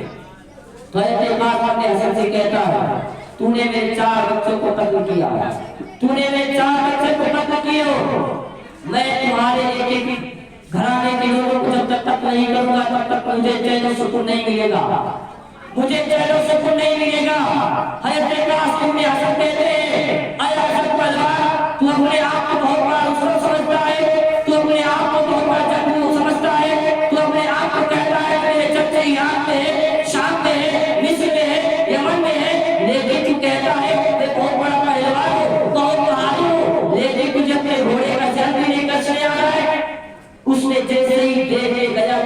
تو حضرت قاسم ابن حسن سے کہتا ہے تو نے میرے 4 بچوں کو قتل کیا، تو نے میرے 4 بچوں کو قتل کیا، میں تمہارے ایک ایک گھرانے کے لوگوں کو جب تک نہیں کروں گا تب تک مجھے چین و سکون نہیں ملے گا، مجھے چین و سکون نہیں ملے گا۔ حضرت قاسم ابن حسن کہتے ہیں اے ارشد پہلوان، تو اپنے آپ کو بہت بڑا رسول سمجھتا ہے، تو اپنے آپ کو بہت بڑا جنگجو سمجھتا ہے، تو اپنے آپ کو کہتا ہے میرے چچے ایران میں ہے، شام میں ہے، مصر میں ہے، یمن میں ہے، لیکن تو کہتا ہے کہ بہت بڑا پہلوان ہو، بہت بہادر ہو، لیکن تجھے اپنے گھوڑے کا جل بھی نہیں کچنے آ رہا ہے۔ اس نے جیسے ہی دیکھے گیا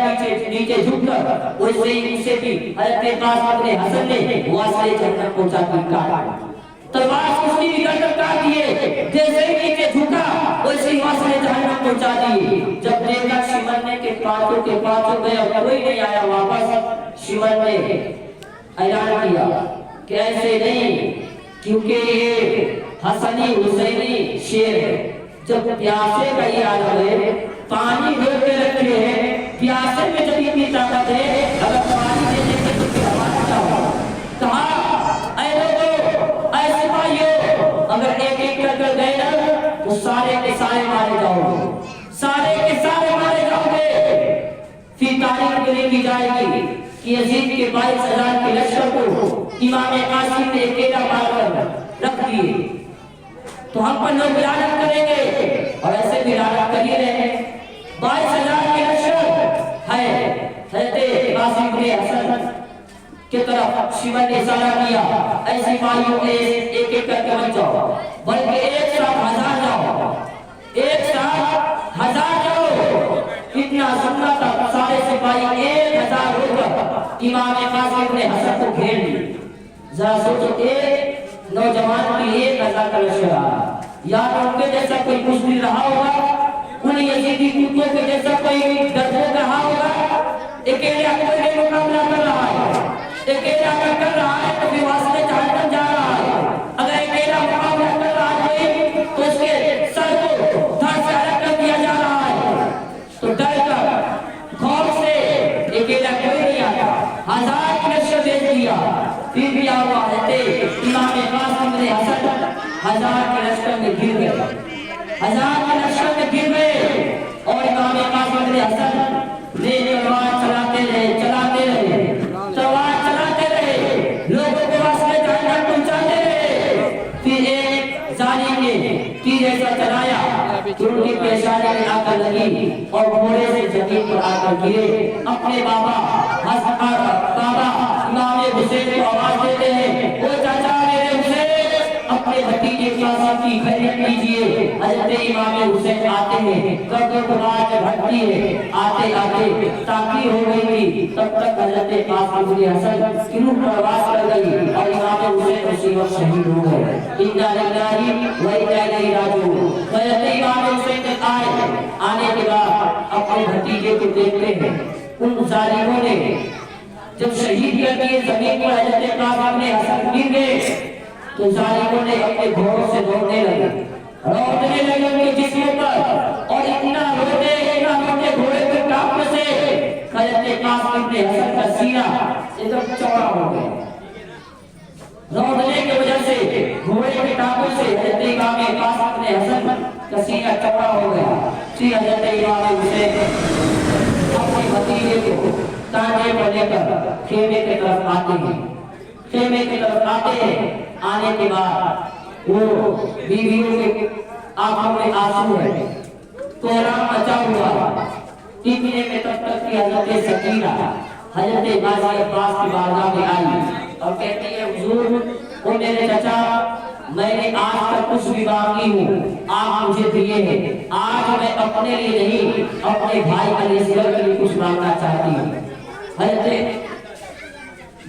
نیچے جھک کر، ویسے ہی اسے بھی حضرت قاسم ابن حسن نے واسطے جہنم پہنچا دی کاٹ۔ تلوار اس کی بھی گردن کاٹ دیے، جیسے ہی نیچے جھکا ویسے ہی وہاں سے جہنم پہنچا دی۔ جب دیکھا شیون نے کہ پانچوں کے پانچوں گئے اور کوئی نہیں آیا واپس، شیون نے اعلان کیا کہ ایسے نہیں، کیونکہ یہ حسنی حسینی شیر ہے، جب پیاسے کا یہ عالم ہے، پانی روک کے رکھے ہیں، پیاسے میں جب اتنی طاقت ہے، اگر پانی دینے کے تو پھر ہمارا کیا ہوگا؟ کہا اے لوگوں، اے سپاہیوں، اگر ایک ایک کر گئے نا تو سارے کے سارے مارے جاؤ گے، سارے کے سارے مارے جاؤ گے۔ پھر تاریخ میں لکھی جائے گی کہ یزید کے 22,000 کے لشکر کو امام قاسم نے اکیلا مار کر رکھ دیے، تو ہم پر لوگ لعنت کریں گے، اور ایسے بھی لعنت کر ہی رہے ہیں۔ 22,000 کے لشکر ہے، حضرت قاسم بن حسن کی طرف شیون نے اشارہ کیا، ایسی مائیوں کے ایک ایک کر کے بچ جاؤ، بلکہ ایک ساتھ 1000 جاؤ، ایک ساتھ 1000 جاؤ۔ اتنا سننا تھا، سارے سپاہی 1000 ہو کر امام قاسم بن حسن کو گھیر لی۔ ذرا سوچو، ایک نوجوان کی 1000 کا لشکر آیا، یا ان کے جیسا کوئی مشکل رہا ہوگا، ان یزیدی کتوں کے جیسا کوئی ڈرپوک رہا ہوگا؟ اکیلا کوئی نہیں مقابلہ کر رہا ہے، اکیلا کر رہا ہے تو پھر واسطے جہنم جا رہا ہے۔ اگر اکیلا مقابلہ کر رہا ہے تو اس کے سر کو دھڑ سے الگ کر دیا جا رہا ہے، تو ڈر کر خوف سے اکیلا کوئی نہیں آتا، 1000 کی لشکر بھیج دیا۔ پھر بھی آواز ہے امام قاسم بن حسن 1000 کے لشکر میں گر گئے، 1000 کے لشکر میں گر گئے، اور امام قاسم بن حسن نے تلوار چلاتے رہے، تلوار چلاتے رہے، لوگوں کو واسطے جہنم پہنچاتے رہے۔ پھر ایک ظالم نے تیر ایسا چلایا کہ ان کی پیشانی میں آ کر لگی اور گھوڑے سے زمین پر آ کر گرے۔ اپنے بابا امام حسین کو آواز دیتے ہیں، او چاچا میرے حسین، اپنے بھتیجے قاسم کی خیریت لیجئے۔ حضرت امام حسین آتے ہیں، گردوں کو راہ میں بھٹتی ہے، آتے آتے تاخیر ہو گئی تھی، تب تک حضرت قاسم بن حسن کی روح پرواز کر گئی اور امام حسین اسی وقت شہید ہو گئے۔ انا للہ و انا الیہ راجعون۔ حضرت امام حسین آنے کے بعد اپنے بھتیجے کو دیکھتے ہیں، ان ظالموں نے جب شہید کر دیے زمین پر حضرت قاسم بن حسن گر گئے، تو ظالموں نے اپنے گھوڑوں سے دوڑنے لگے، روٹنے لگے ان کے جسموں پر، اور اتنا روٹے گھوڑے کے ٹانپوں سے حضرت قاسم بن حسن کا سینہ ایک دم چوڑا ہو گیا۔ روٹنے کی وجہ سے گھوڑے کے ٹانپوں سے حضرت امام قاسم بن حسن کا سینہ چوڑا ہو گیا۔ پھر حضرت امام حسین اپنے بھتیجے کو کاندھے پر لے کر خیمے کی طرف آتے ہیں، خیمے کی طرف آتے ہیں۔ آنے کے بعد وہ بیویوں کے آنکھوں میں آنسو ہے، کوہرام مچا ہوا، اتنے میں تب تک کہ حضرت سکینہ حضرت غازی عباس کی بارگاہ میں آئی اور کہتی ہے، حضور، او میرے چچا، میں نے آج تک کچھ بھی باقی ہوں، آپ مجھے دیے ہیں، آج میں اپنے لیے نہیں اپنے بھائی علی اصغر کے لیے کچھ مانگنا چاہتی ہوں۔ حضرت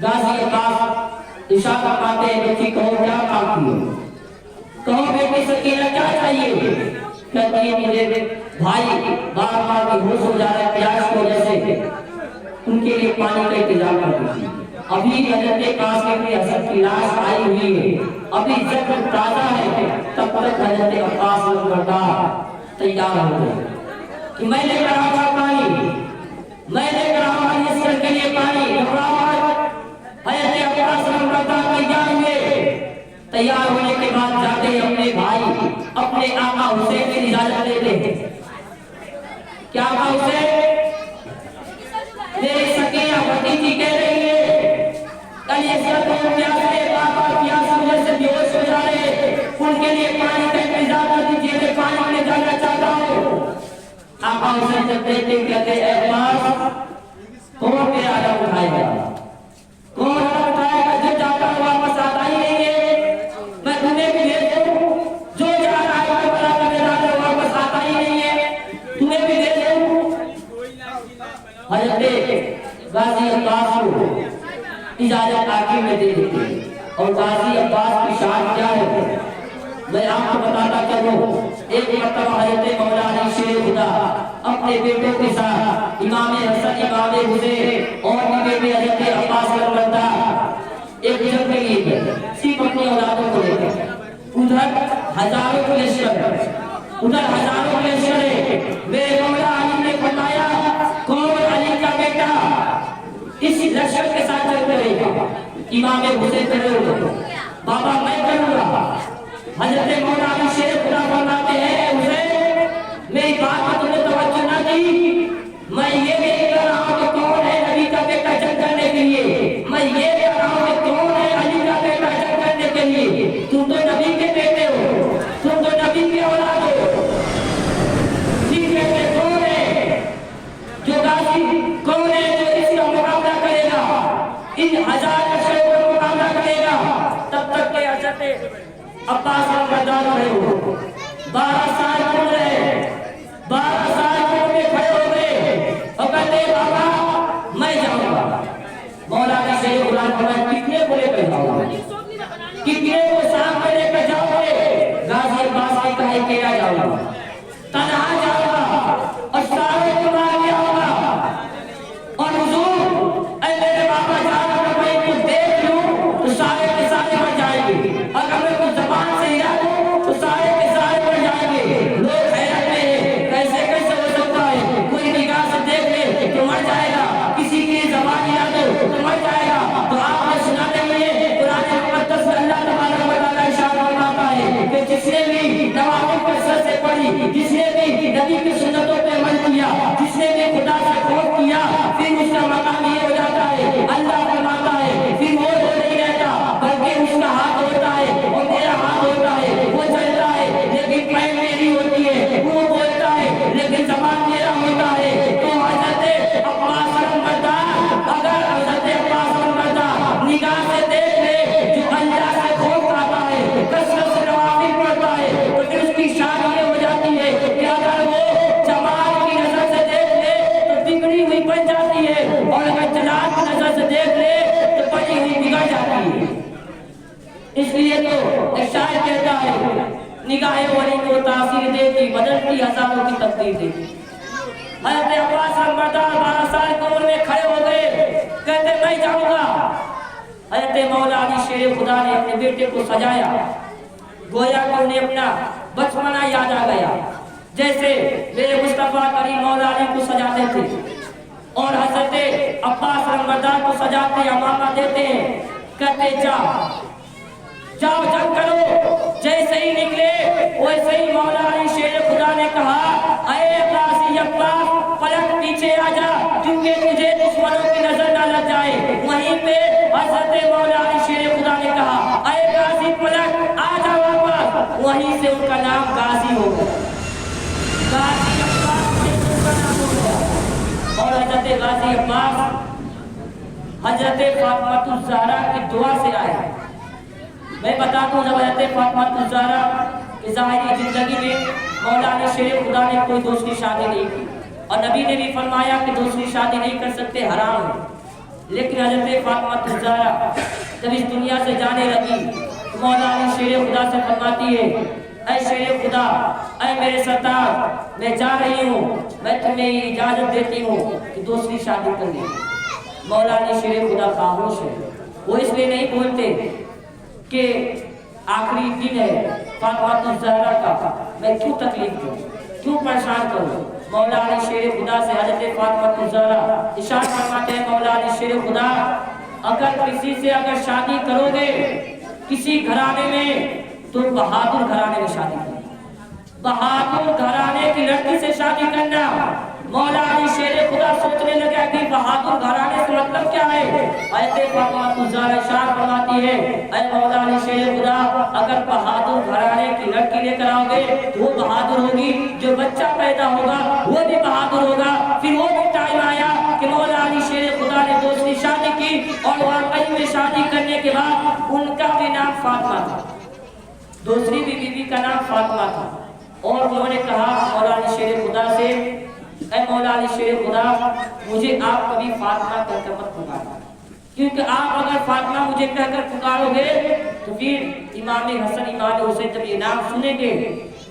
غازی عباس اشارہ پاتے ہیں، بیٹی کہو کیا مانگتی ہو، کہو بیٹی سکینہ کیا چاہیے؟ کہتی ہے مجھے بھائی بار بار بےہوش ہو جا رہا ہے پیاس کی وجہ سے، ان کے لیے پانی کا انتظام کر دیجیے۔ ابھی حضرت قاسم بن حسن کی لاش آئی ہوئی ہے، ابھی زخم تازہ ہے، تب تک حضرت عباس نمبردار تیار ہو گئے کہ میں لے کر آؤں گا پانی، میں لے کر آؤں گا اس کے لیے پانی۔ حضرت عباس نمبردار تیار ہوئے، تیار ہونے کے بعد جاتے اپنے بھائی اپنے آقا حسین کی اجازت لیتے ہیں۔ کیا آقا حسین، میری سکینہ بھتیجی کہہ رہی ہے علی اصغر کو پیاسے بابا پیاس کی وجہ سے بےہوش ہو جا رہے، ان کے لیے پانی کا انتظام کر دیجیے، میں پانی میں جانا چاہتا ہوں۔ آقا حسین جب دیکھتے کہتے اے عباس، کون میرا علم اٹھائے گا، کون علم اٹھائے گا؟ جو جاتا ہوں واپس آتا ہی نہیں ہے، میں تمہیں بھی بھیج دوں، جو جا رہا ہے کربلا کا میدان میں واپس آتا ہی نہیں ہے، تمہیں بھی بھیج دوں۔ حضرت غازی عباس کو اجازت آخر میں دے دیتے، اور غازی عباس کی شان کیا ہے؟ میں آپ کو بتاتا چلوں، ایک مرتبہ حضرت مولا علی شیر خدا اپنے بیٹوں کے ساتھ امام حسن، امام حسین اور بھی بیٹے حضرت عباس کربلا ایک جنگ کے لیے گئے، صرف اپنی اولادوں کو لے کر۔ ادھر ہزاروں کے لشکر ہے، میرے مولا علی نے فرمایا کون علی کا بیٹا اس لشکر کے ساتھ جنگ کرے گا؟ امام حسین کھڑے ہوئے، بابا میں کروں گا۔ حضرت مولا علی شیر خدا فرماتے ہیں حسین میری بات پر تم نے توجہ نہ دی، میں یہ دیکھ رہا ہوں کہ کون ہے نبی کا بیٹا جنگ کرنے کے لیے، میں یہ دیکھ رہا ہوں کہ کون ہے علی کا بیٹا جنگ کرنے کے لیے۔ تم تو نبی کے بیٹے ہو، تم تو نبی کے اولاد ہو، ٹھیک ہے کون ہے جو غازی، کون ہے جو اس کا مقابلہ کرے گا، ان ہزار لشکروں کا مقابلہ کرے گا؟ تب تک کہ حضرت عباس رمضان کھڑے ہو، 12 سال پڑھ رہے، 12 سال پڑھ کے کھڑے ہو گئے اور کہتے بابا میں جاؤں گا۔ مولا علی شیر خدا فرمایا کتنے کو لے کر جاؤ گے، کتنے کو ساتھ میں لے کر جاؤ گے؟ غازی عباس نے کہا اکیلا جاؤں گا، تنہا جاؤں گا اور سارے کو مار کے آؤں گا۔ اور حضور اے میرے بابا جان اگر میں کچھ دیکھ لوں تو سارے کے سارے مر جائیں گے، اگر میں کچھ زبان سے ہلا دوں تو سارے کے سارے مر جائیں گے۔ لوگ حیرت میں ہیں کیسے ہو سکتا ہے، کوئی نگاہ سے دیکھ لے تو مر جائے گا، کسی کی زبان ہلا دو تو مر جائے گا۔ تو آپ نے سنا نہیں ہے قرآن مقدس میں اللہ تبارک و تعالیٰ ارشاد فرماتا ہے کہ جس نے بھی نوافل کثرت سے پڑھی، جس نے بھی نبی کی سنتوں پہ عمل کیا، جس نے بھی خدا سے خوف کیا، پھر اس کا مقام یہ ہو جاتا ہے، اللہ فرماتا ہے پھر وہ نہیں رہتا بلکہ اس کا ہاتھ ہوتا ہے اور میرا ہاتھ ہوتا ہے، وہ چلتا ہے لیکن پیر میری ہوتی ہے، وہ بولتا ہے لیکن زبان میرا ہوتا ہے۔ تو حضرت عباس رمضان، اگر حضرت عباس رمضان نگاہ سے دیکھ لے جو اللہ سے خوف کھاتا ہے، کثرت سے نوافل پڑھتا ہے، تو پھر اس کی شان یہ ہو جاتی ہے کہ اگر وہ جمال کی نظر سے دیکھ لے تو بگڑی ہوئی بن جاتی ہے، اور اگر جلال کی نظر سے دیکھ لے تو بڑی ہوئی بگڑ جاتی ہے۔ اس لیے تو ایک شاعر کہتا ہے نگاہ ولی کو تاثیر دیتی، بدلتی ہزاروں کی تقدیر دیتی۔ حضرت عباس رمضان 12 سال کی عمر میں کھڑے ہو گئے، کہتے میں جاؤں گا۔ حضرت مولا علی شیر خدا نے اپنے بیٹے کو سجایا، گویا کہ انہیں اپنا بچپنا یاد آ گیا، جیسے میرے مصطفیٰ کریم مولا علی کو سجاتے تھے اور حضرت عباس رمضان کو سجاتے امامہ دیتے ہیں، کہتے جاؤ جنگ کرو۔ جیسے ہی نکلے ویسے ہی مولا علی شیر خدا نے کہا اے غازی عباس پلٹ پیچھے آ جا کیونکہ تجھے دشمنوں کی نظر نہ لگ جائے۔ وہیں پہ حضرت مولا علی شیر خدا نے کہا اے غازی پلٹ آ جا واپس، وہیں سے ان کا نام غازی ہو گیا، غازی عباس سے ان کا نام ہو گیا۔ اور حضرت غازی عباس حضرت فاطمہ الزہرا کی دعا سے آئے۔ میں بتا دوں جب حضرت فاطمہ الزہرا کی ظاہری زندگی میں مولا علی شیر خدا نے کوئی دوسری شادی نہیں کی، اور نبی نے بھی فرمایا کہ دوسری شادی نہیں کر سکتے، حرام ہے۔ لیکن حضرت فاطمہ الزہرا جب اس دنیا سے جانے لگی تو مولا علی شیر خدا سے فرماتی ہے اے شیر خدا، اے میرے سرتاج، میں جا رہی ہوں، میں تمہیں اجازت دیتی ہوں کہ دوسری شادی کر لیں۔ مولا علی شیر خدا خاموش ہے، وہ اس لیے نہیں بولتے کہ آخری دن ہے فاطمہ الزہرا کا، میں کیوں تکلیف دوں، کیوں پریشان کروں۔ مولا علی شیر خدا سے حضرت فاطمہ الزہرا ارشاد فرماتے ہیں مولا علی شیر خدا اگر کسی سے اگر شادی کرو گے کسی گھرانے میں تو بہادر گھرانے میں شادی کرنا، بہادر گھرانے کی لڑکی سے شادی کرنا۔ مولا علی شیر خدا سوچنے لگا کہ بہادر گھرانے سے مطلب کیا ہے؟ حضرت فاطمہ الزہرا ارشاد فرماتی ہے اے مولا علی شیر خدا اگر بہادر گھرانے کی لڑکی لے کر آؤ گے تو وہ بہادر ہوگی، جو بچہ پیدا ہوگا وہ بھی بہادر ہوگا۔ پھر وہ بھی ٹائم آیا کہ مولا علی شیر خدا نے دوسری شادی کی، اور واقعی میں شادی کرنے کے بعد ان کا بھی نام فاطمہ تھا، دوسری بھی بیوی کا نام فاطمہ تھا۔ اور انہوں نے کہا مولا علی شیر خدا سے اے مولا علی شیر خدا مجھے آپ کبھی فاطمہ کر کر مت پکارنا، کیونکہ آپ اگر فاطمہ مجھے کہہ کر پکارو گے تو پھر امام حسن امام حسین جب یہ نام سنیں گے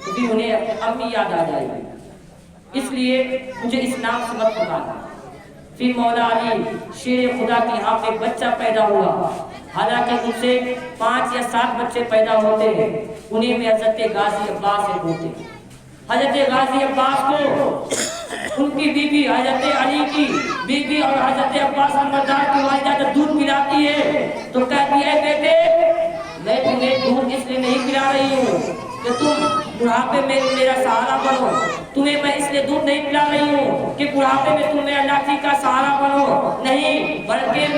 تو پھر انہیں امی یاد آ جائے گی، اس لیے مجھے اس نام سے مت پکارنا۔ پھر مولا علی شیر خدا کی یہاں پہ بچہ پیدا ہوا، حالانکہ ان سے 5 یا 7 بچے پیدا ہوتے ہیں، انہیں میں حضرت غازی عباس ایک ہوتے ہیں۔ حضرت غازی عباس کو ان کی بیوی حضرت علی کی بیوی اور حضرت عباس نمبردار کی والدہ جب دودھ پلاتی ہے تو کہتی ہے بیٹے میں تمہیں دودھ اس لیے نہیں پلا رہی ہوں کہ تم بڑھاپے میں میرا سہارا بنو، تمہیں میں اس لیے دودھ نہیں پلا رہی ہوں کہ بڑھاپے میں تم میرا لاٹھی کا سہارا بنو، نہیں بلکہ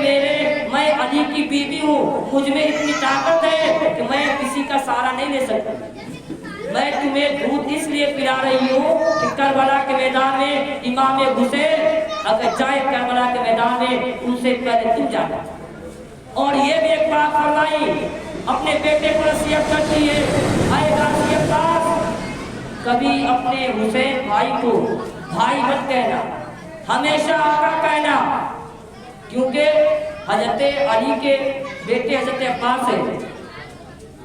میں علی کی بیوی ہوں، مجھ میں اتنی طاقت ہے کہ میں کسی کا سہارا نہیں لے سکتی، میں تمہیں دودھ اس لیے پلا رہی ہوں کہ کربلا کے میدان میں امام حسین اگر جائے کربلا کے میدان میں ان سے پہلے تم جانا۔ اور یہ بھی ایک بات فرمائی، اپنے بیٹے کو نصیحت کرتی ہے، اے غازی عباس کبھی اپنے حسین بھائی کو بھائی مت کہنا، ہمیشہ آقا کہنا، کیونکہ حضرت علی کے بیٹے حضرت عباس ہے،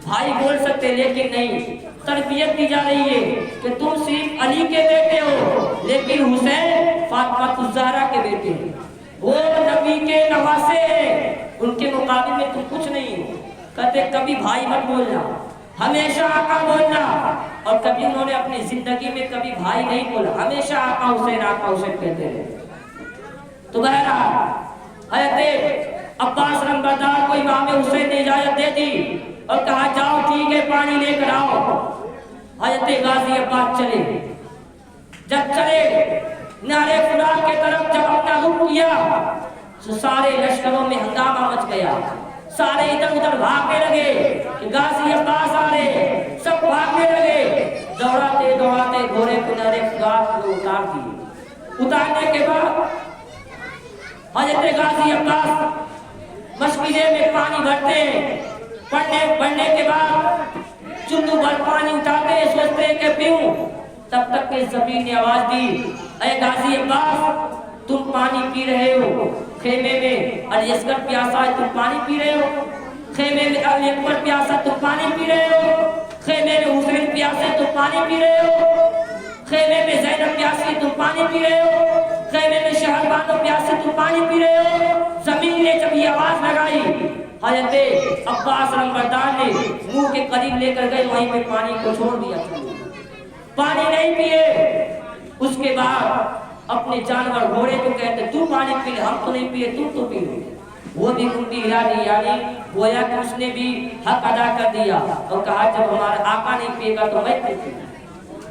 بھائی بول سکتے لیکن نہیں، تربیت دی جا رہی ہے کہ تم صرف علی کے بیٹے ہو لیکن حسین فاطمہ الزہرا کے بیٹے ہیں، وہ نبی کے نواسے ہیں، ان کے مقابل میں تم کچھ نہیں ہو۔ کہتے کبھی بھائی مت بولنا، ہمیشہ آقا بولنا، اور کبھی انہوں نے اپنی زندگی میں کبھی بھائی نہیں بولا، ہمیشہ آقا حسین کہتے رہے۔ تو بہرحال حضرت عباس نمبردار کو امام حسین نے اجازت دے دی اور کہا جاؤ ٹھیک ہے پانی لے کر آؤ۔ حضرت غازی عباس چلے، جب چلے نہر فرات کے طرف جب اپنا رخ کیا تو سارے لشکروں میں ہنگامہ مچ گیا، سارے ادھر ادھر بھاگنے لگے کہ غازی عباس آ رہے، سب بھاگنے لگے، دوڑاتے دوڑاتے گھوڑے کو نہر فرات میں اتار دیے۔ اتارنے کے بعد حضرت غازی عباس مشکلے میں پانی بھرتے ہیں، پڑھنے کے بعد چندو بھر پانی اٹھاتے ہیں، سوچتے ہیں کہ پیوں، تب تک کہ زمین نے آواز دی اے غازی عباس تم پانی پی رہے ہو، خیمے میں علی اصغر پیاسا ہے تم پانی پی رہے ہو، خیمے میں علی اکبر پیاسا تم پانی پی رہے ہو، خیمے میں حسین پیاسے تم پانی پی رہے ہو، خیمے میں زینب پیاسی تم پانی پی رہے ہو، خیمے میں شہربانو پیاسے تم پانی پی رہے ہو۔ زمین نے جب یہ آواز لگائی حضرت عباس نمبردار نے منہ کے قریب لے کر گئے، وہیں پہ پانی کو چھوڑ دیا، پانی نہیں پیے۔ اس کے بعد اپنے جانور گھوڑے کو کہتے تو پانی پی لے، ہم تو نہیں پیے تم تو پی لے، وہ بھی کنڈی ہلا دی، یعنی گویا کہ اس نے بھی حق ادا کر دیا اور کہا جب ہمارا آقا نہیں پیے گا تو میں پیوں۔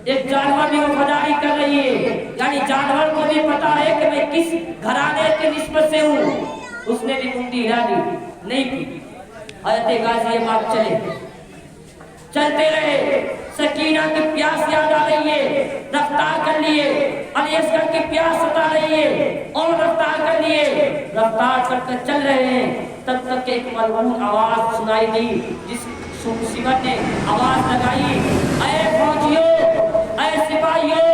ایک جانور بھی وفاداری کر رہی ہے، یعنی جانور کو بھی پتا ہے کہ میں کس گھرانے کے نسبت سے ہوں، اس نے بھی کنڈی ہلا دی، نہیں پی۔ حضرت غازی عباس چلتے رہے، سکینہ کی پیاس یاد آ رہی ہے، رفتار کر لیے، علی اصغر کی پیاس ستا رہی ہے اور رفتار کر لیے، رفتار کر کر چل رہے ہیں، تب تک ایک ملعون آواز سنائی دی، جس مصیبت نے آواز لگائی اے فوجیوں، اے سپاہیوں،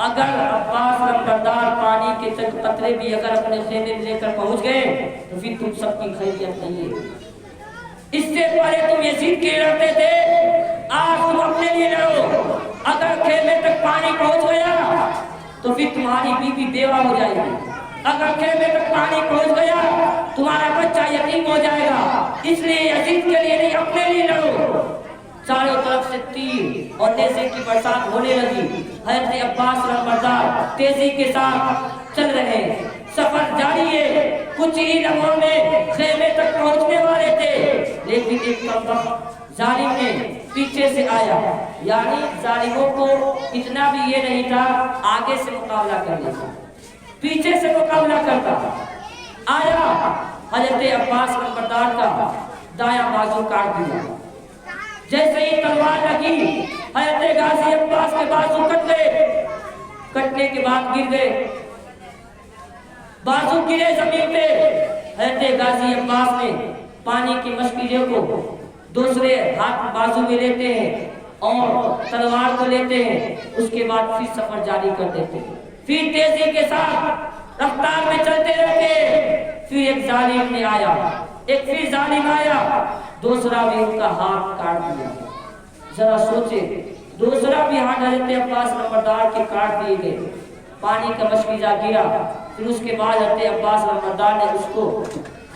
اگر عباس نمبردار پانی کے چند قطرے بھی اگر اپنے خیمے میں لے کر پہنچ گئے تو پھر تم سب کی خیریت نہیں ہے۔ اس سے پہلے تم یزید کے لڑتے تھے، آج تم اپنے لیے لڑو، اگر خیمے تک پانی پہنچ گیا تو پھر تمہاری بیوی بیوہ ہو جائے گی، اگر خیمے تک پانی پہنچ گیا تمہارا بچہ یتیم ہو جائے گا، اس لیے یزید کے لیے نہیں اپنے لیے لڑو۔ چاروں طرف سے تیر اور نیزے کی برسات ہونے لگی، حضرت عباس نمبردار تیزی کے ساتھ چل رہے ہیں، سفر جاری ہے، کچھ ہی لمحوں میں خیمے تک پہنچنے والے تھے، لیکن ایک کمبخت ظالم نے پیچھے سے آیا، یعنی ظالموں کو اتنا بھی یہ نہیں تھا آگے سے مقابلہ کرنے کا، پیچھے سے مقابلہ کرتا آیا، حضرت عباس نمبردار کا دایاں بازو کاٹ دیا، جیسے ہی تلوار لگی حضرت غازی عباس کے بازو کٹ گئے، کٹنے کے بعد گر گئے، بازو گرے زمین پہ، حضرت غازی عباس نے پانی کی مشکلوں کو دوسرے ہاتھ بازو میں لیتے ہیں اور تلوار کو لیتے ہیں، اس کے بعد پھر سفر جاری کر دیتے ہیں، پھر تیزی کے ساتھ رفتار میں چلتے رہتے، پھر ایک ظالم نے آیا، ایک پھر ظالم آیا، دوسرا بھی ان کا ہاتھ کاٹ دیا۔ ذرا سوچے، دوسرا بھی ہاتھ حضرت عباس نمبردار کے کاٹ دیے گئے، پانی کا مشکیزہ گرا۔ پھر اس کے بعد حضرت عباس نمبردار نے اس کو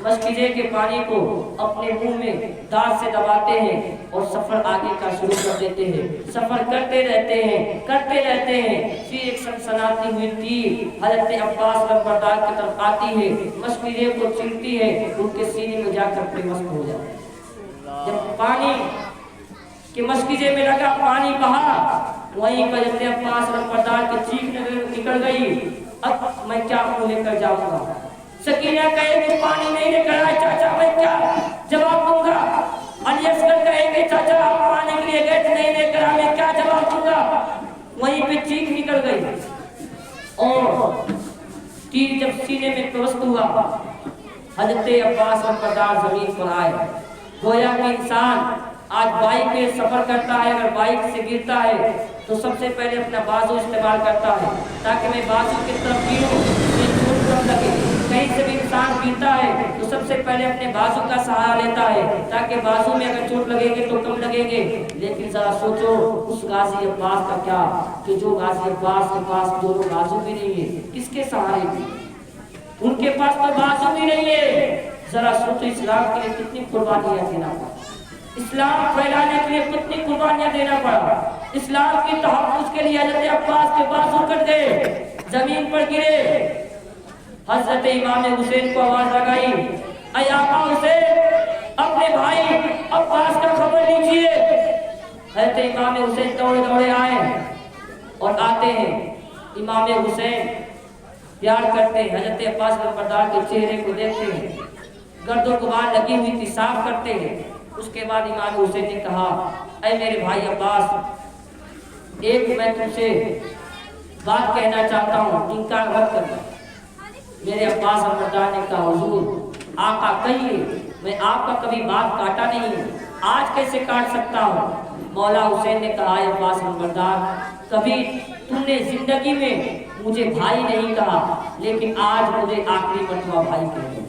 مشکیزے کے پانی کو اپنے منہ میں دانت سے دباتے ہیں اور سفر آگے کا شروع کر دیتے ہیں، سفر کرتے رہتے ہیں، کرتے رہتے ہیں۔ پھر ایک سنسناتی ہوئی تیر حضرت عباس نمبردار کی طرف آتی ہے، مشکیزے کو چلتی ہے، ان کے سینے میں جا کر پیوست ہو جاتی ہے۔ جب پانی کہ مشکیزے میں لگا، پانی بہا، وہیں پر حضرت عباس نمبردار کی چیخ نکل گئی، اب میں کیا منہ لے کر جاؤں گا؟ سکینہ کہے کہ پانی نہیں لے کر آئے چاچا، میں کیا جواب دوں گا؟ علی اصغر کہے کہ چاچا آپ پانی کے لیے گئے نہیں لے کر آئے، میں کیا جواب دوں گا؟ وہیں پہ چیخ نکل گئی اور تیر جب سینے میں پیوست ہوا، حضرت عباس نمبردار زمین پر آئے۔ گویا کہ انسان آج بائک پہ سفر کرتا ہے، اگر بائک سے گرتا ہے تو سب سے پہلے اپنا بازو استعمال کرتا ہے تاکہ میں بازو کی طرف گروں، یہ چوٹ کم لگے۔ کہیں سے بھی انسان گرتا ہے تو سب سے پہلے اپنے بازو کا سہارا لیتا ہے تاکہ بازو میں اگر چوٹ لگے گی تو کم لگے گے۔ لیکن ذرا سوچو اس غازی عباس کا کیا، کہ جو غازی عباس کے پاس دونوں بازو بھی نہیں ہے، کس کے سہارے بھی؟ ان کے پاس تو بازو بھی نہیں ہے۔ ذرا سوچو اسلام کے لیے کتنی قربانیاں دینا پڑا، اسلام پھیلانے کے لیے کتنی قربانیاں دینا پڑا۔ اسلام کی تحفظ کے لیے حضرت عباس کے بازو کٹ گئے، زمین پر گرے۔ حضرت امام حسین کو آواز لگائی، اے آقا حسین اپنے بھائی عباس کا خبر لیجئے۔ حضرت امام حسین دوڑے دوڑے آئے اور آتے ہیں، امام حسین پیار کرتے ہیں، حضرت عباس نمبردار کے چہرے کو دیکھتے ہیں، گرد و غبار لگی ہوئی تھی صاف کرتے ہیں۔ اس کے بعد امام حسین نے کہا، اے میرے بھائی عباس، ایک میں تم سے بات کہنا چاہتا ہوں، انکار مت کرنا۔ میرے عباس نمبردار نے کہا، حضور آقا کہیے، میں آپ کا کبھی بات کاٹا نہیں ہوں، آج کیسے کاٹ سکتا ہوں؟ مولا حسین نے کہا، اے عباس نمبردار، کبھی تم نے زندگی میں مجھے بھائی نہیں کہا، لیکن آج مجھے آخری مرتبہ بھائی کہہ دو،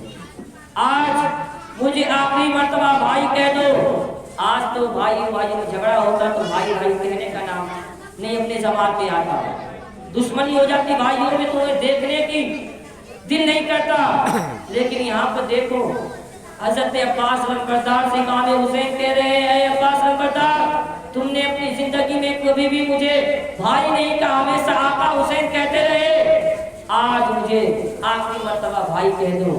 آج مجھے آخری مرتبہ بھائی کہہ دو۔ آج تو بھائی میں جھگڑا ہوتا تو بھائی کہنے کا نام نہیں اپنے زبان میں آتا، دشمنی ہو جاتی بھائیوں میں تو انہیں دیکھنے کی دل نہیں کرتا۔ لیکن یہاں پر دیکھو، حضرت عباس نمبردار سے امام حسین کہہ رہے ہیں، اے عباس نمبردار، تم نے اپنی زندگی میں کبھی بھی مجھے بھائی نہیں کہا، ہمیشہ آقا حسین کہتے رہے، آج مجھے آخری مرتبہ بھائی کہہ دو۔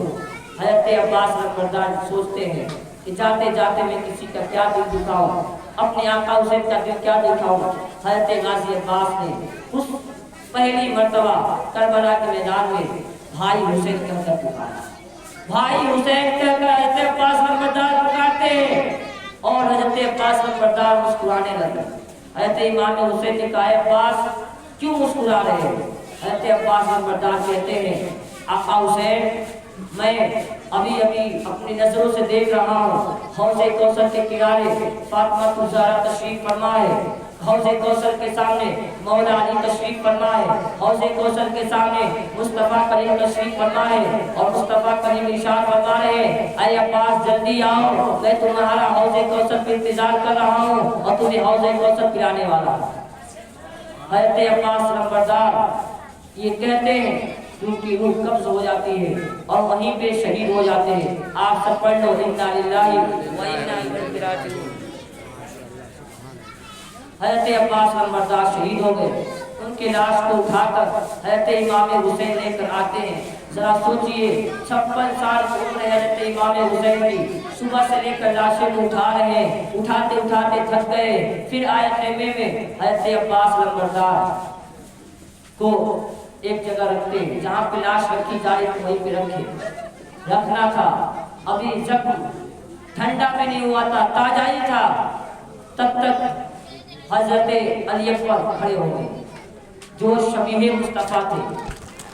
حضرت عباس نمبردار سوچتے ہیں کہ جاتے جاتے میں کسی کا کیا دل دکھاؤں، اپنے آقا حسین کا دل کیا دکھاؤں۔ حضرت غازی عباس نے اس پہلی مرتبہ کربلا کے میدان میں بھائی حسین کہہ کر پکارا، بھائی حسین کہہ کر حضرت عباس نمبردار پکارتے ہیں اور حضرت عباس نمبردار مسکرانے لگے۔ حضرت امام حسین نے کہا، عباس کیوں مسکرا رہے ہیں؟ حضرت عباس نمبردار کہتے ہیں، آقا حسین، میں ابھی اپنی نظروں سے دیکھ رہا ہوں، حوض کوثر کے کنارے فاطمہ الزہرا تشریف فرما ہے، حوض کوثر کے سامنے مولا علی تشریف فرما ہے، حوض کوثر کے سامنے مصطفیٰ کریم تشریف فرما ہے اور مصطفیٰ کریم ارشاد فرما رہے ہیں، اے عباس جلدی آؤ، میں تمہارا حوض کوثر پہ انتظار کر رہا ہوں اور تمہیں حوض کوثر پلانے والا ہوں۔ حضرت عباس نمبردار یہ کہتے ہیں، ان کی روح قبض ہو جاتی ہے اور وہیں پہ شہید ہو جاتے ہیں۔ آپ سب پڑھ لو، انا للہ و انا الیہ راجعون۔ حضرت عباس نمبردار شہید ہو گئے، ان کی لاش کو اٹھا کر حضرت امام حسین لے کر آتے ہیں۔ ذرا سوچئے، 56 سال عمر ہے حضرت امام حسین کی، صبح سے لے کر لاشیں کو اٹھا رہے ہیں، اٹھاتے اٹھاتے تھک گئے۔ پھر آئے خیمے میں، حضرت عباس نمبردار کو ایک جگہ رکھتے ہیں، جہاں پہ لاش رکھی جائے تو وہیں پہ رکھنا تھا۔ ابھی زخم ٹھنڈا بھی نہیں ہوا تھا، تازہ ہی تھا، تب تک حضرت علی اکبر کھڑے ہو گئے جو شبیہ مصطفیٰ تھے۔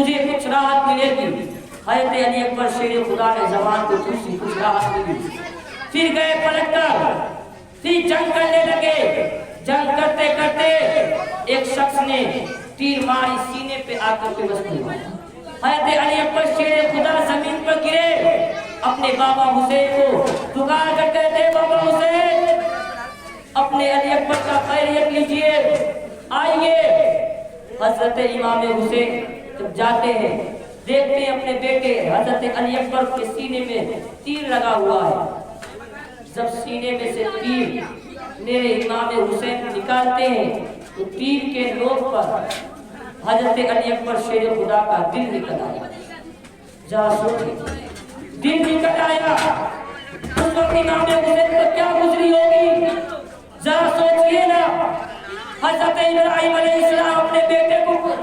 تجھے کچھ راحت ملے گی۔ حضرت علی اکبر شیر خدا نے زبان کو دوسری کچھ راحت ملی۔ پھر گئے پلٹ کر، پھر جنگ کرنے لگے۔ جنگ کرتے کرتے ایک شخص نے تیر ماری سینے پہ آ کر کے بس نہیں مارا۔ حضرت علی اکبر شیر خدا زمین پر گرے، اپنے بابا حسین کو پکار کر کہتے بابا حسین اپنے علی اکبر کا خیریت لیجئے، آئیے۔ حضرت امام حسین جب جاتے ہیں دیکھتے ہیں اپنے بیٹے حضرت علی اکبر کے سینے میں تیر لگا ہوا ہے۔ جب سینے میں سے تیر میرے امام حسین نکالتے ہیں تو تیر کے نوک پر حضرت علی اکبر شیر خدا کا دل نکل آیا۔ ذرا سوچیں، دل نکل آیا، اس وقت امام حسین کو کیا گزری ہوگی؟ ذرا سوچئے نا۔ حضرت ابراہیم علیہ السلام اپنے بیٹے کو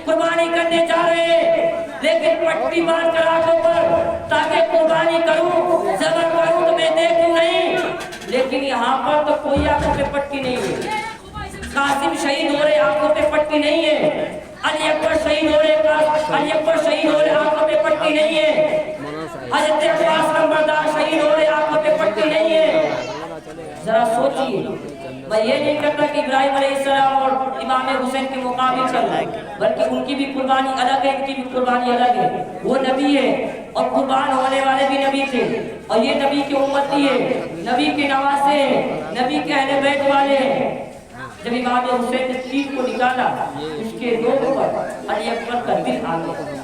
قربانی کرنے جا رہے ہیں، لیکن پٹی مار کر آنکھوں پر تاکہ قربانی کروں، ذبح کروں تو میں دیکھوں نہیں، لیکن یہاں پر تو کوئی آنکھوں پہ پٹی نہیں ہے۔ قاسم شہید ہو رہے آنکھوں پہ پٹی نہیں ہے، علی اکبر شہید ہو رہے آنکھوں پہ پٹی نہیں ہے، حضرت عباس نمبردار شہید ہو رہے آنکھوں پہ پٹی نہیں ہے۔ ذرا سوچئے، میں یہ نہیں کہتا کہ ابراہیم علیہ السلام اور امام حسین کے مقابل چل رہا ہے، بلکہ ان کی بھی قربانی الگ ہے، ان کی بھی قربانی الگ ہے۔ وہ نبی ہے اور قربان ہونے والے بھی نبی تھے، اور یہ نبی کے امتی ہے، نبی کے نواسے ہیں، نبی کے اہل بیت والے ہیں۔ جب امام حسین نے تیر کو نکالا، اس کے نوک پر علی اکبر کا دل آ گیا۔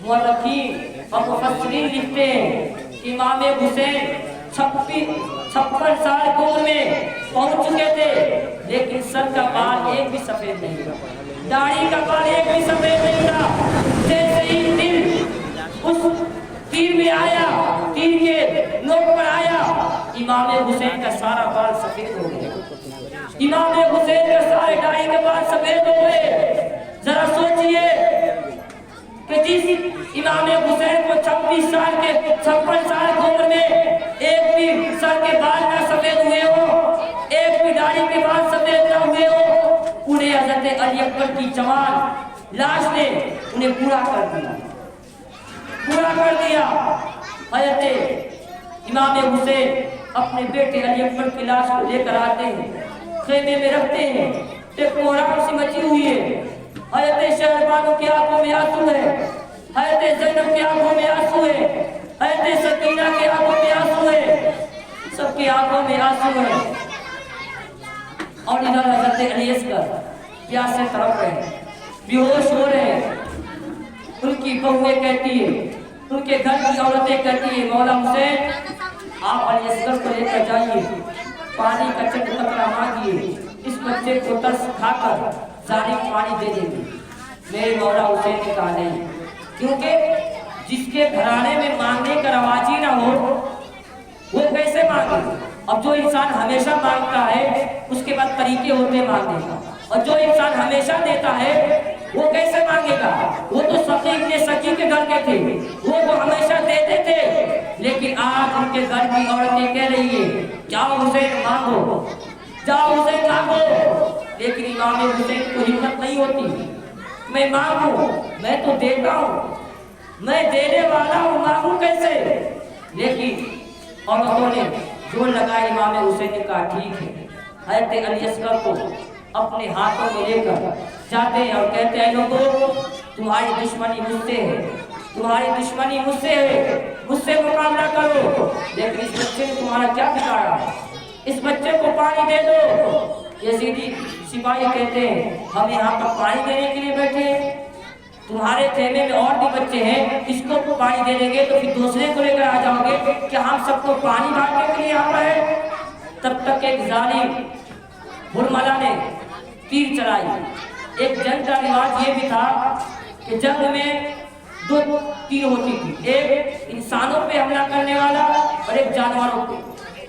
مورخین اور مفسرین لکھتے ہیں کہ امام حسین 56 سال کی عمر میں پہنچ چکے تھے، لیکن سر کا بال ایک بھی سفید نہیں تھا، داڑھی کا بال ایک بھی سفید نہیں تھا۔ جیسے ہی دل اس تیر میں آیا، تیر کے نوک پر آیا، امام حسین کا سارا بال سفید ہو گیا، امام حسین کا سارے داڑھی کے بال سفید ہو گئے۔ ذرا سوچئے کہ جس امام حسین کو 56 سال کی عمر میں ایک بھی سر کے بال نہ سفید ہوئے ہو، ایک بھی داڑھی کے بال سفید نہ ہوئے ہو، انہیں حضرت علی اکبر کی جوان لاش نے انہیں پورا کر دیا۔ حضرت امام حسین اپنے بیٹے علی اکبر کی لاش کو لے کر آتے ہیں، خیمے میں رکھتے ہیں، ایک کوہرام سی مچی ہوئی ہے۔ حضرت شہربانو کی آنکھوں میں آنسو ہے، حضرت زینب کی آنکھوں میں آنسو ہے، حضرت سکینہ کی آنکھوں میں آنسو ہے، سب کی آنکھوں میں آنسو ہے، اور ادھر حضرت علی اصغر پیاس سے تڑپ رہے ہیں، بے ہوش ہو رہے ہیں۔ ان کی بہویں کہتی ہیں، ان کے گھر کی عورتیں کہتی ہیں مولا حسین آپ علی اصغر کو لے کر جائیے، پانی کا چند قطرہ مانگیے، اس بچے کو ترس کھا کر ظالم پانی دے دیں گے۔ میرے مولا حسین نے کہا نہیں، کیونکہ جس کے گھرانے میں مانگنے کا رواج ہی نہ ہو وہ کیسے مانگے؟ اب جو انسان ہمیشہ مانگتا ہے اس کے بعد طریقے ہوتے مانگنے کا، اور جو انسان ہمیشہ دیتا ہے وہ کیسے مانگے گا؟ وہ تو صفی ابن سکی کے گھر کے تھے، وہ تو ہمیشہ دیتے تھے، لیکن آج ان کے گھر کی عورتیں کہہ رہی ہیں جاؤ حسین مانگو، جاؤ حسین مانگو، لیکن امام حسین کو ہمت نہیں ہوتی۔ میں مانگوں، میں تو دیتا ہوں، میں دینے والا ہوں، مانگوں کیسے؟ لیکن عورتوں نے زور لگایا، امام حسین نے کہا ٹھیک ہے۔ حضرت علی اصغر کو اپنے ہاتھوں میں لے کر جاتے ہیں اور کہتے ہیں لوگوں تمہاری دشمنی مجھ سے ہے، تمہاری دشمنی مجھ سے ہے، مجھ سے مقابلہ کرو، لیکن اس بچے نے تمہارا کیا بگاڑا؟ اس بچے کو پانی دے دو۔ یزیدی سپاہی کہتے ہیں ہم یہاں پر پانی دینے کے لیے بیٹھے ہیں، تمہارے خیمے میں اور بھی بچے ہیں، اس کو پانی دے دیں گے تو پھر دوسرے کو لے کر آ جاؤ گے کہ ہم سب کو پانی بانٹنے کے لیے یہاں پر ہے۔ تب تک ایک ظالم ہرملا نے تیر چلائی۔ ایک جنگ کا رواج یہ بھی تھا کہ جنگ میں 2 تیر ہوتی تھی، ایک انسانوں پہ حملہ کرنے والا اور ایک جانوروں پہ،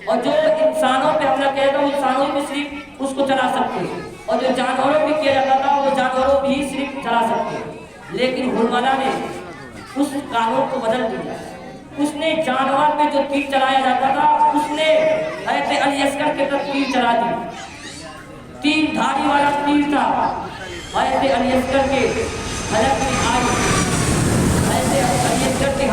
اور جو انسانوں پہ حملہ کیا تھا وہ انسانوں پہ صرف اس کو چلا سکتے، اور جو جانوروں پہ کیا جاتا تھا وہ جانوروں بھی صرف چلا سکتے۔ لیکن ہرملا نے اس قانون کو بدل دیا، اس نے جانور پہ جو تیر چلایا جاتا تھا اس نے حضرت علی اصغر کے طرف تیر چلا دی۔ 3 دھاری والا تیر تھا، حضرت علی اصغر کے حلق میں آئی،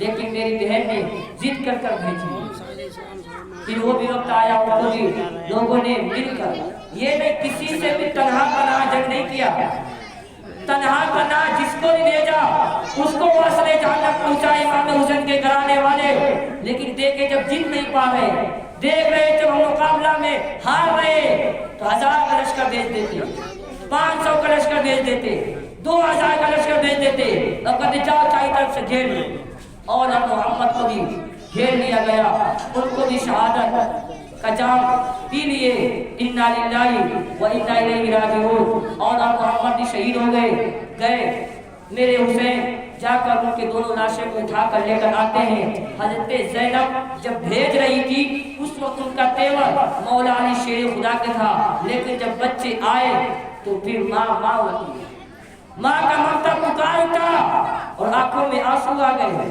لیکن میری بہن نے ضد کر کر بھیجی. پھر وہ بھی وقت آیا ان کو بھی لوگوں نے مل کر یہ نہیں کسی سے بھی تنہا پناہ جنگ نہیں کیا. تنہا پناہ جس کو بھی بھیجا اس کو وصل جہنم پہنچا امام حسین کے گھرانے والے. لیکن دیکھے جب جیت نہیں پا رہے, دیکھ رہے جب ہم مقابلہ میں ہار رہے تو 1000 کا لشکر بھیج دیتے, 500 کا لشکر بھیج دیتے, 2000 کا لشکر بھیج دیتے اور کہتے جاؤ چاہیے طرف سے گھیر لو. اور محمد کو بھی گھیر لیا گیا, ان کو بھی شہادت کا جام پی لیے. انا للہ و انا الیہ راجعون. اور محمد بھی شہید ہو گئے. میرے حسین جا کر ان کے دونوں لاشیں کو اٹھا کر لے کر آتے ہیں. حضرت زینب جب بھیج رہی تھی اس وقت ان کا تیور مولا علی شیر خدا کے تھا, لیکن جب بچے آئے تو پھر ماں ہوتی ہے. ماں کا ممتا پکار اٹھا اور آنکھوں میں آنسو آ گئے,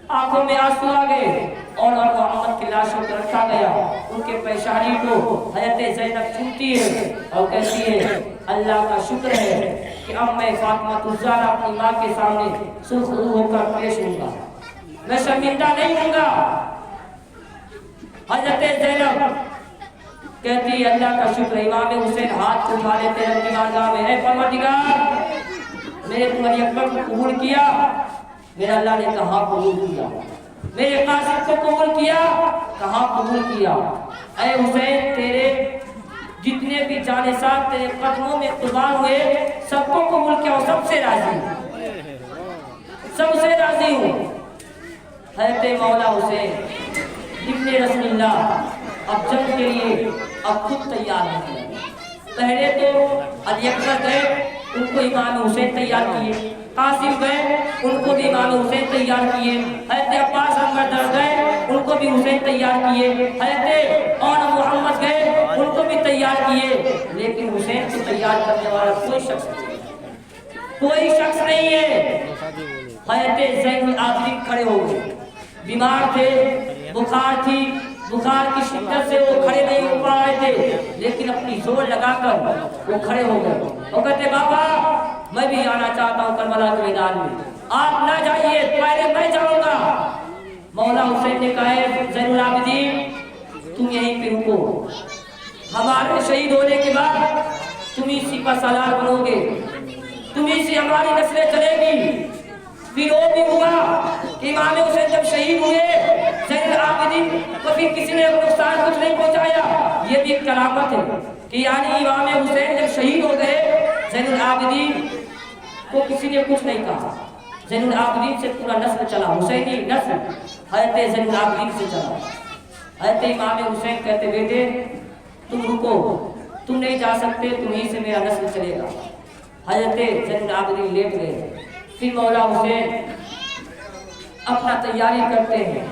آنکھوں میں آنسو آ گئے. اور محمد کی لاشوں کو رکھا گیا. ان کے پیشانی کو حضرت زینب چومتی ہے اور کہتی ہے اللہ کا شکر ہے کہ اب میں فاطمہ الزہرا اپنی ماں کے سامنے سرخ رو ہو کر پیش ہوں گا, میں شرمندہ نہیں ہوں گا. حضرت زینب کہتی ہے اللہ کا شکر. امام حسین ہاتھ اٹھا لیتے ہیں اپنی بارگاہ میں, اے پروردگار میرے تمہاری اکبر کو قبول کیا. میرا اللہ نے کہا قبول کیا. میرے قاسم کو قبول کیا, کہا قبول کیا. اے حسین تیرے جتنے بھی جانثار تیرے قدموں میں قربان ہوئے سب کو قبول کیا اور سب سے راضی ہوں, سب سے راضی ہوں. حضرت مولا حسین ابن رسول اللہ اب جنگ کے لیے اب خود تیار ہیں. پہلے تو علی اکبر گئے, ان کو امام حسین تیار کیے. قاسم گئے, ان کو بھی امام حسین تیار کیے. حضرت عباس احمد گئے, ان کو بھی حسین تیار کیے. حضرت اور محمد گئے, ان کو بھی تیار کیے. لیکن حسین کو تیار کرنے والا کوئی شخص نہیں ہے. حضرت زین العابدین کھڑے ہو گئے, بیمار تھے, بخار تھی, بخار کی شدت سے وہ کھڑے نہیں ہو پا رہے تھے, لیکن اپنی زور لگا کر وہ کھڑے ہو گئے. وہ کہتے بابا میں بھی آنا چاہتا ہوں کربلا کے میدان میں, آپ نہ جائیے پہلے میں جاؤں گا. مولا حسین نے کہا زین العابدین تم یہیں پہ رکو, ہمارے شہید ہونے کے بعد تم اسی کا سالار بنو گے, تم اسی ہماری نسلیں چلے گی. پھر وہ بھی ہوا کہ امام حسین جب شہید ہوئے زین العابدین کو پھر کسی نے نقصان کچھ نہیں پہنچایا. یہ بھی ایک کرامت ہے کہ یعنی امام حسین جب شہید ہو گئے زین العابدین کو کسی نے کچھ نہیں کہا. زین العابدین سے پورا نسل چلا, حسینی نسل حضرت زین العابدین سے چلا. حضرت امام حسین کہتے بیٹے تم رکو, تم نہیں جا سکتے, تمہیں سے میرا نسل چلے گا. حضرت زین العابدین لیٹ گئے. پھر مولا حسین اپنا تیاری کرتے ہیں,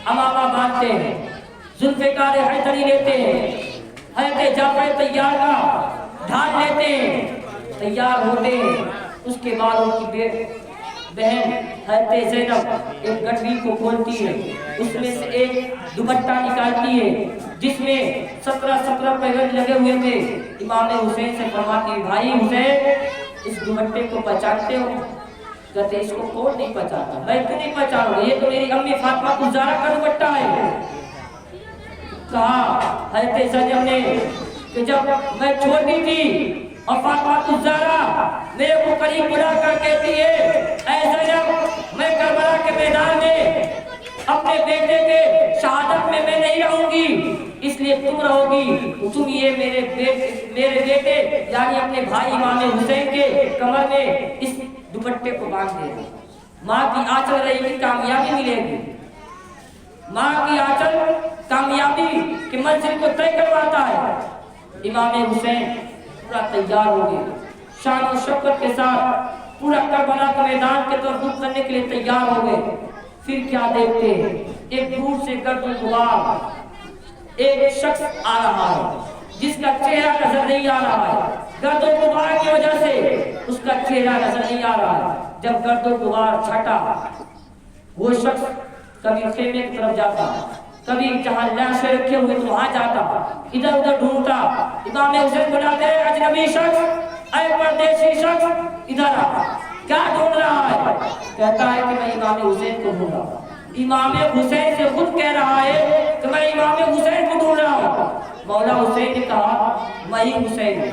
امامہ باندھتے ہیں, ذوالفقار حیدری لیتے ہیں, حضرت جعفر تیار کا ڈھال لیتے ہیں, تیار ہوتے ہیں. اس کے بعد ان کی بہن حضرت زینب ایک گٹری کو کھولتی ہے, اس میں سے ایک دوپٹہ نکالتی ہے جس میں 17 پیغل لگے ہوئے تھے. امام حسین سے فرماتی بھائی حسین اس دوپٹے کو پہچانتے ہو؟ کہتے اس کو کون نہیں پہچانتا. میں کیوں نہیں پہچانوں, یہ تو میری امی فاطمہ الزہرا کا دوپٹہ ہے. کہا حضرت زینب نے کہ جب میں چھوٹی تھی اور فاطمہ الزہرا میرے کو قریب بلا کر کہتی ہے اے زینب میں کربلا کے میدان میں اپنے بیٹے کے شہادت میں نہیں رہوں گی, اس لیے تم رہو گی. تم یہ میرے بیٹے یعنی اپنے بھائی امام حسین کے کمر میں اس دوپٹے کو باندھ دے. ماں کی آنچل رہے گی کامیابی ملے گی. ماں کی آنچل کامیابی کی منزل کو طے کرواتا ہے. امام حسین پورا تیار ہو گئے, شان و شوکت کے ساتھ پورا کربلا کے میدان کے طرف رخ کرنے کے لیے تیار ہو گئے. پھر کیا دیکھتے ہیں, ایک دور سے گرد و غبار ایک شخص آ رہا ہے جس کا چہرہ نظر نہیں آ رہا ہے. گرد و غبار کی وجہ سے اس کا چہرہ نظر نہیں آ رہا ہے. جب گرد و غبار چھٹا وہ شخص کبھی خیمے کی طرف جاتا, کبھی جہاں لاشیں رکھے ہوئے تو وہاں جاتا, ادھر ادھر ڈھونڈتا. امام حسین بلاتے ہیں اجنبی شخص, اے پردیسی شخص ادھر آ, کیا ڈھونڈ رہا ہے؟ کہتا ہے کہ میں امام حسین کو ڈھونڈ رہا ہوں. امام حسین سے خود کہہ رہا ہے کہ میں امام حسین کو ڈھونڈ رہا ہوں. مولا حسین نے کہا میں ہی حسین ہوں،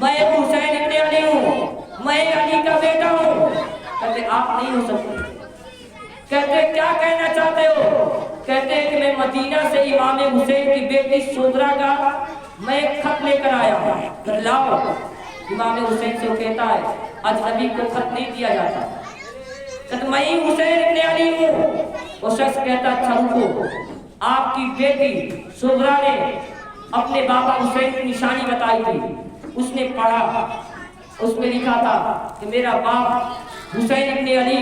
میں حسین ابن علی ہوں، میں علی کا بیٹا ہوں. کہتے آپ نہیں ہو سکتے. کہتے کیا کہنا چاہتے ہو؟ کہتے ہیں کہ میں مدینہ سے امام حسین کی بیٹی سغرا کا میں ایک خط لے کر آیا ہوں. لاؤ. امام حسین سے وہ کہتا ہے اجنبی کو خط نہیں دیا جاتا. کہتے میں ہی حسین ابن علی ہوں. وہ شخص کہتا اچھا رکو، آپ کی بیٹی سغرا نے اپنے بابا حسین کی نشانی بتائی تھی، اس نے پڑھا، اس میں لکھا تھا کہ میرا باپ حسین ابن علی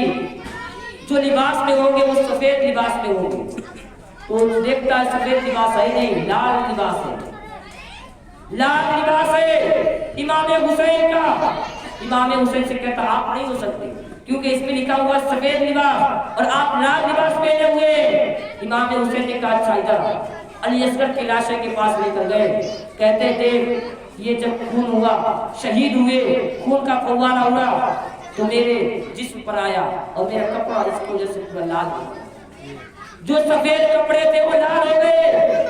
جو لباس میں ہوں گے وہ سفید لباس میں ہوں گے. تو دیکھتا ہے سفید لباس ہے نہیں، لال لباس ہے، لال لباس ہے امام حسین کا. امام حسین سے کہتا آپ نہیں ہو سکتے کیونکہ اس میں لکھا ہوا سفید لباس اور آپ لال لباس پہنے ہوئے. امام حسین نے کہا اچھا ادھر. علی اصغر کی لاشیں کے پاس لے کر گئے. کہتے تھے یہ جب خون ہوا، شہید ہوئے، خون کا فوارہ ہوا تو میرے جسم پر آیا اور میرا کپڑا اس کی وجہ سے پورا لال ہو گیا. جو سفید کپڑے تھے وہ لال ہو گئے.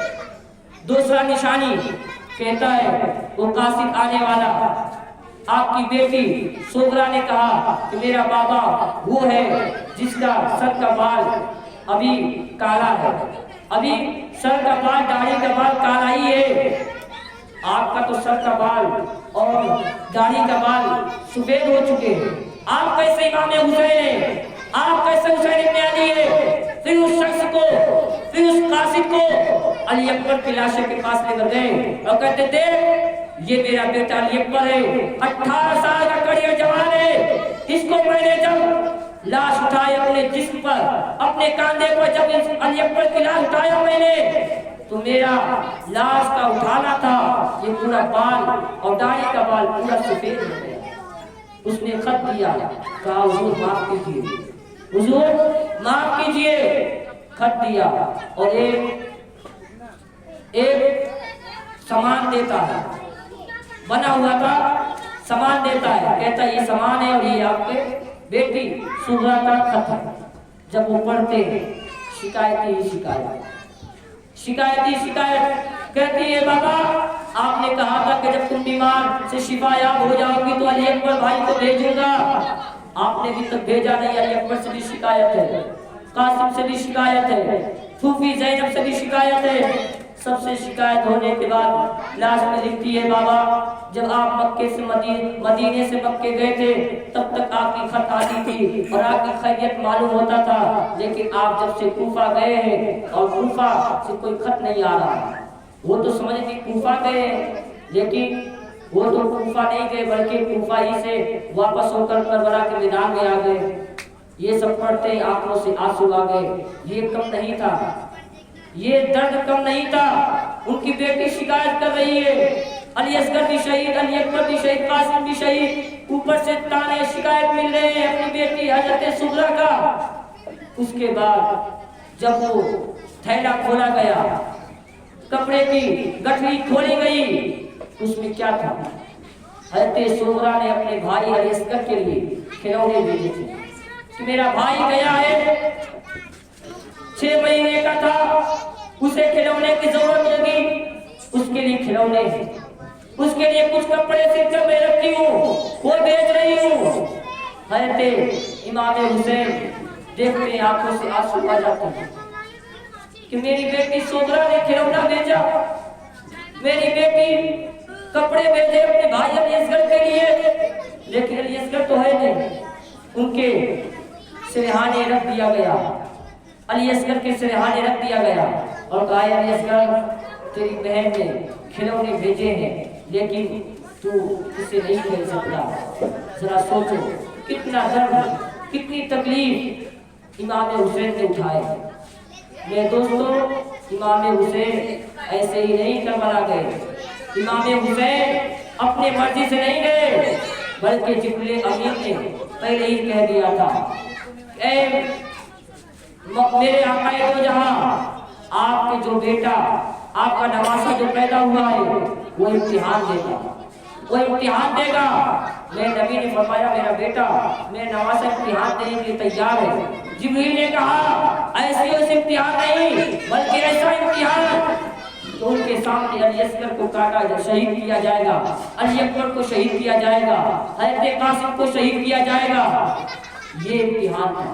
دوسرا نشانی کہتا ہے وہ قاصد آنے والا، آپ کی بیٹی سغرا نے کہا کہ میرا بابا وہ ہے جس کا سر کا بال ابھی کالا ہے، ابھی سر کا بال داڑھی کا بال کالا ہی ہے. آپ کا تو سر کا بال اور داڑھی کا بال سفید ہو چکے ہیں، آپ کیسے امام حسین ہیں؟ آپ کیسے حسین ابن علی ہیں؟ پھر اس شخص کو، پھر اس قاصد کو علی اکبر کی لاشیں کے پاس لے کر گئے اور کہتے تھے یہ میرا بیٹا علی اکبر ہے، 18 سال کا کڑیا جوان ہے. اس کو میں نے جب لاش اٹھائی اپنے جسم پر، اپنے کاندھے پر، جب علی اکبر کی لاش اٹھایا میں نے تو میرا لاش کا اٹھانا تھا، یہ پورا بال اور داڑھی کا بال پورا سفید ہو گیا. اس نے خط دیا، کہا حضور معاف کیجیے، حضور معاف کیجیے. خط دیا اور ایک سامان دیتا ہے، بنا ہوا تھا سامان دیتا ہے. کہتا ہے یہ سامان ہے اور یہ آپ کے بیٹی سغرا کا خط ہے. جب وہ پڑھتے شکایت ہی شکایت، شکایت ہی شکایت. کہتی ہے بابا آپ نے کہا تھا کہ جب تم بیمار سے شفا یاب ہو جاؤ گی تو علی اکبر بھائی کو بھیجوں گا. آپ نے بھی تک بھیجا نہیں. علی اکبر سے بھی شکایت ہے، قاسم سے بھی شکایت ہے، پھوپھی زینب سے بھی شکایت ہے. سب سے شکایت ہونے کے بعد لاش میں لکھتی ہے بابا جب آپ مکے سے مدینے سے مکے گئے تھے تب تک آپ کی خط آتی تھی اور آپ کی خیریت معلوم ہوتا تھا، لیکن آپ جب سے کوفہ گئے ہیں اور کوفہ سے کوئی خط نہیں آ رہا. وہ تو سمجھتے کوفہ گئے لیکن وہ تو کوفہ نہیں گئے بلکہ کوفہ ہی سے واپس ہو کر کربلا کے میدان میں آ گئے. یہ سب پڑھتے آنکھوں سے آنسو آ گئے. یہ کم نہیں تھا، یہ درد کم نہیں تھا. ان کی بیٹی شکایت کر رہی ہے، علی اصغر بھی شہید، علی اکبر بھی شہید، قاسم بھی شہید. اوپر سے تانے شکایت مل رہے ہیں اپنی بیٹی حضرت سغرا کا. اس کے بعد جب وہ تھیلا کھولا گیا، کپڑے کی گٹھڑی کھولی گئی، اس میں کیا تھا؟ حضرت سغرا نے اپنے بھائی علی اصغر کے لیے کھلونے بھیجے تھے کہ میرا بھائی گیا ہے، 6 مہینے کا تھا، اسے کھلونے کی ضرورت ہوگی، اس کے لیے کھلونے، اس کے لیے کچھ کپڑے سل کر میں رکھی ہوں، وہ بیچ رہی ہوں. حضرت امام حسین دیکھتے آنکھوں سے آنسو آ جاتے ہیں کہ میری بیٹی سغرا نے کھلونا بھیجا، میری بیٹی کپڑے بھیجے اپنے بھائی علی اصغر کے لیے، لیکن علی اصغر تو ہے نہیں. ان کے سرہانے رکھ دیا گیا، علی اصغر کے سرہانے رکھ دیا گیا اور کہا علی اصغر تیری بہن نے کھلونے بھیجے ہیں لیکن تو اسے نہیں کھیل سکتا. ذرا سوچو کتنا درد، کتنی تکلیف امام حسین نے اٹھائے. میرے دوستو امام حسین ایسے ہی نہیں کربلا گئے. امام حسین اپنے مرضی سے نہیں گئے بلکہ جبریل امین نے پہلے ہی کہہ دیا تھا اے میرے آقا دو جہاں، آپ کے جو بیٹا، آپ کا نواسا جو پیدا ہوا ہے وہ امتحان دیتا. وہ امتحان دے گا۔ میرے نبی نے فرمایا میرا بیٹا میرے نواسا امتحان دینے کے لیے تیار ہے۔ جبریل نے کہا ایسے امتحان نہیں بلکہ ایسا امتحان تو ان کے سامنے علی اصغر کو کاٹا شہید کیا جائے گا، علی اکبر کو شہید کیا جائے گا، حضرت قاسم کو شہید کیا جائے گا۔ یہ امتحان تھا،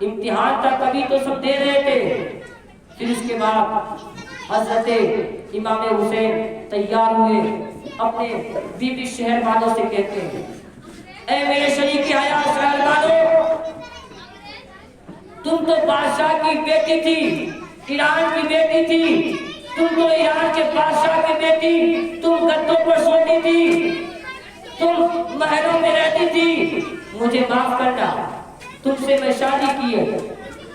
امتحان تھا تبھی تو سب دے رہے تھے۔ پھر اس کے بعد حضرت امام حسین تیار ہوئے، اپنے بیوی شہر والوں سے کہتے ہیں اے میرے شریک حیات شہر والوں، تم تو بادشاہ کی بیٹی تھی، ایران کی بیٹی تھی، تم تو ایران کے بادشاہ کی بیٹی، تم گدوں پر سوتی تھی، تم محلوں میں رہتی تھی، مجھے معاف کرنا، تم سے میں شادی کی ہے،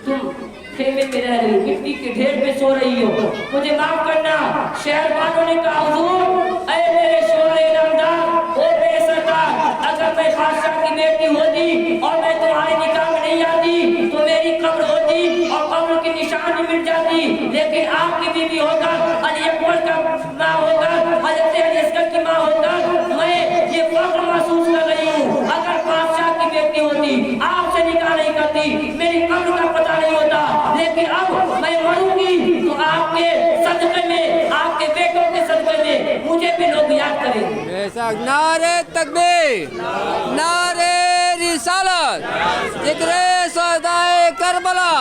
تم خیمے میں رہ رہی ہو، مٹی کے ڈھیر پہ سو رہی ہو، مجھے معاف کرنا۔ شہر والوں نے کہا حضور اے میرے شوہر نامدار، اے میرے سردار، اگر میں بادشاہ کی بیٹی ہوتی اور میں تمہارے نکاح میں نہیں آتی تو میری قبر ہوتی اور قبر کی نشانی مٹ جاتی، لیکن آپ کی بیوی ہو کر، علی اکبر کا ماں ہو کر، حضرت علی اصغر کی ماں ہو کر میں یہ فخر محسوس کر رہی ہوں۔ اگر بادشاہ کی بیٹی ہوتی آپ سے نکاح نہیں کرتی، میری قبر کا پتہ نہیں ہوتا، لیکن اب میں مروں گی تو آپ کے صدقے میں، آپ کے بیٹوں کے صدقے میں مجھے بھی لوگ یاد کریں گے۔ بے شک نعرہ تکبیر، نعرہ رسالت، ذکر شہدائے کربلا،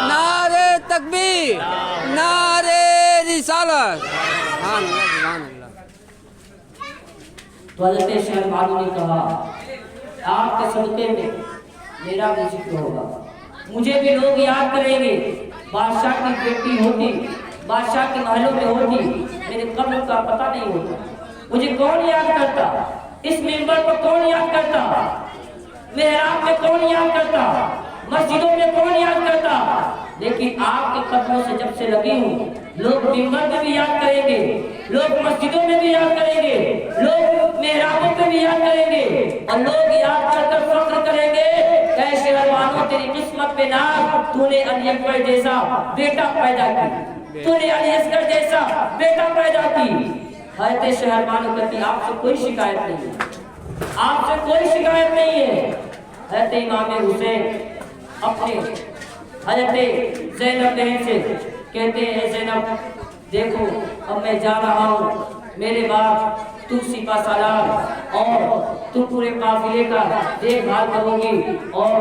نعرہ تکبیر، نعرہ رسالت۔ سبحان اللہ سبحان اللہ۔ تو حضرت شہر والوں نے کہا آپ کے صدقے میں میرا بھی ذکر ہوگا، مجھے بھی لوگ یاد کریں گے۔ بادشاہ کی بیٹی ہوتی، بادشاہ کے محلوں میں ہوتی، میرے قبر کا پتہ نہیں ہوتا، مجھے کون یاد کرتا، اس منبر پر کون یاد کرتا، محراب میں کون یاد کرتا، مسجدوں میں کون یاد کرتا، لیکن آپ کے قدموں سے جب سے لگی ہوں لوگ منبر میں بھی یاد کریں گے، لوگ مسجدوں میں بھی یاد کریں گے، لوگ محرابوں پہ بھی یاد کریں گے، اور لوگ یاد کر کر فخر کریں گے اے شہر والوں تیری قسمت میں ناز، تو نے علی اکبر جیسا بیٹا پیدا کی، تو نے علی اصغر جیسا بیٹا پیدا کی۔ حضرت شہر والوں کہتی آپ سے کوئی شکایت نہیں ہے، آپ سے کوئی شکایت نہیں ہے۔ حضرت امام حسین اپنے حضرت زینب بہن سے کہتے ہیں زینب دیکھو اب میں جا رہا ہوں، میرے بعد تم سپہ سالار اور تم پورے قافلے کا دیکھ بھال کرو گی اور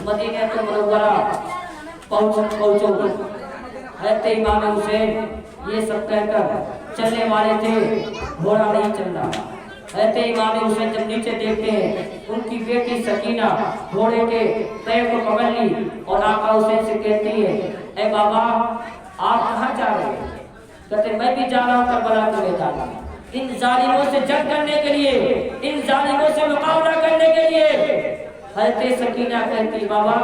مدینہ منورہ پہنچو۔ حضرت امام حسین یہ سب کہہ کر چلنے والے تھے، گھوڑا نہیں چل رہا۔ حضرت امام حسین جب نیچے دیکھتے ہیں ان کی بیٹی سکینہ گھوڑے کے پیر کو پکڑ لی اور آقا حسین سے کہتی ہے اے بابا آپ کہاں جا رہے ہیں؟ کہتے میں بھی جا رہا ہوں کربلا کے میدان میں، ان ظالموں سے جنگ کرنے کے لیے، ان ظالموں سے مقابلہ کرنے کے لیے۔ حضرت سکینہ کہتی بابا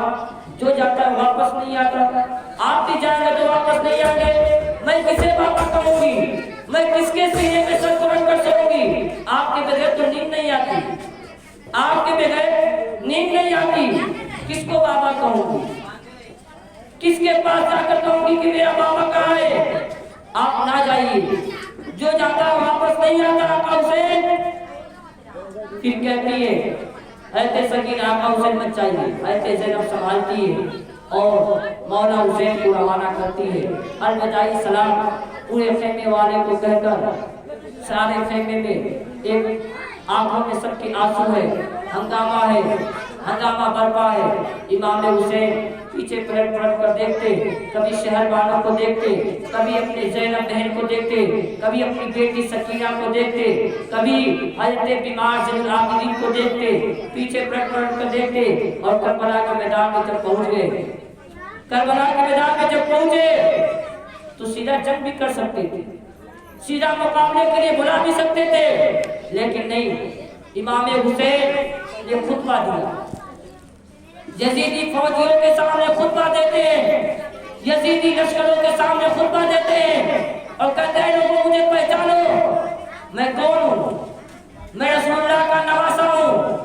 جو جاتا ہے واپس نہیں آتا، آپ بھی جائیں گے تو واپس نہیں آئیں گے، میں کسے بابا کہوں گی، میں کس کے سینے میں سر کو رکھ کر سوؤں گی؟ آپ کے بغیر تو نیند نہیں آتی، آپ کے بغیر نیند نہیں آتی، کس کو بابا کہوں گی، کس کے پاس جا کر کہوں گی کہ میرا بابا کہاں ہے؟ آپ نہ جائیے، جو جاتا ہے واپس نہیں آتا آقا حسین۔ پھر کہتی ہے حضرت سکینہ آقا حسین مت چاہیے، حضرت زینب سنبھالتی ہے اور مولا حسین کو روانہ کرتی ہے۔ الوداعی سلام پورے خیمے والے کو کہہ کر سارے خیمے میں ایک آنکھوں میں سب کے آنسو ہے، ہنگامہ ہے، ہنگامہ برپا ہے۔ امام حسین پیچھے پلٹ پلٹ کر دیکھتے، کبھی شہر والوں کو دیکھتے، کبھی اپنی زینب بہن کو دیکھتے، کبھی اپنی بیٹی سکینہ کو دیکھتے، کبھی حضرت بیمار زین العابدین کو دیکھتے، پیچھے پلٹ پلٹ کر دیکھتے، اور کربلا کے میدان میں جب پہنچ گئے، کربلا کے میدان میں جب پہنچے تو سیدھا جنگ بھی کر سکتے تھے، سیدھا مقابلے کے لیے بلا بھی سکتے تھے، لیکن نہیں، امام حسین نے خطبہ دیا، یزیدی فوجیوں کے سامنے خطبہ دیتے ہیں، یزیدی لشکروں کے سامنے خطبہ دیتے ہیں اور کہتے ہیں لوگوں مجھے پہچانو، میں کون ہوں، میں رسول اللہ کا نواسا ہوں،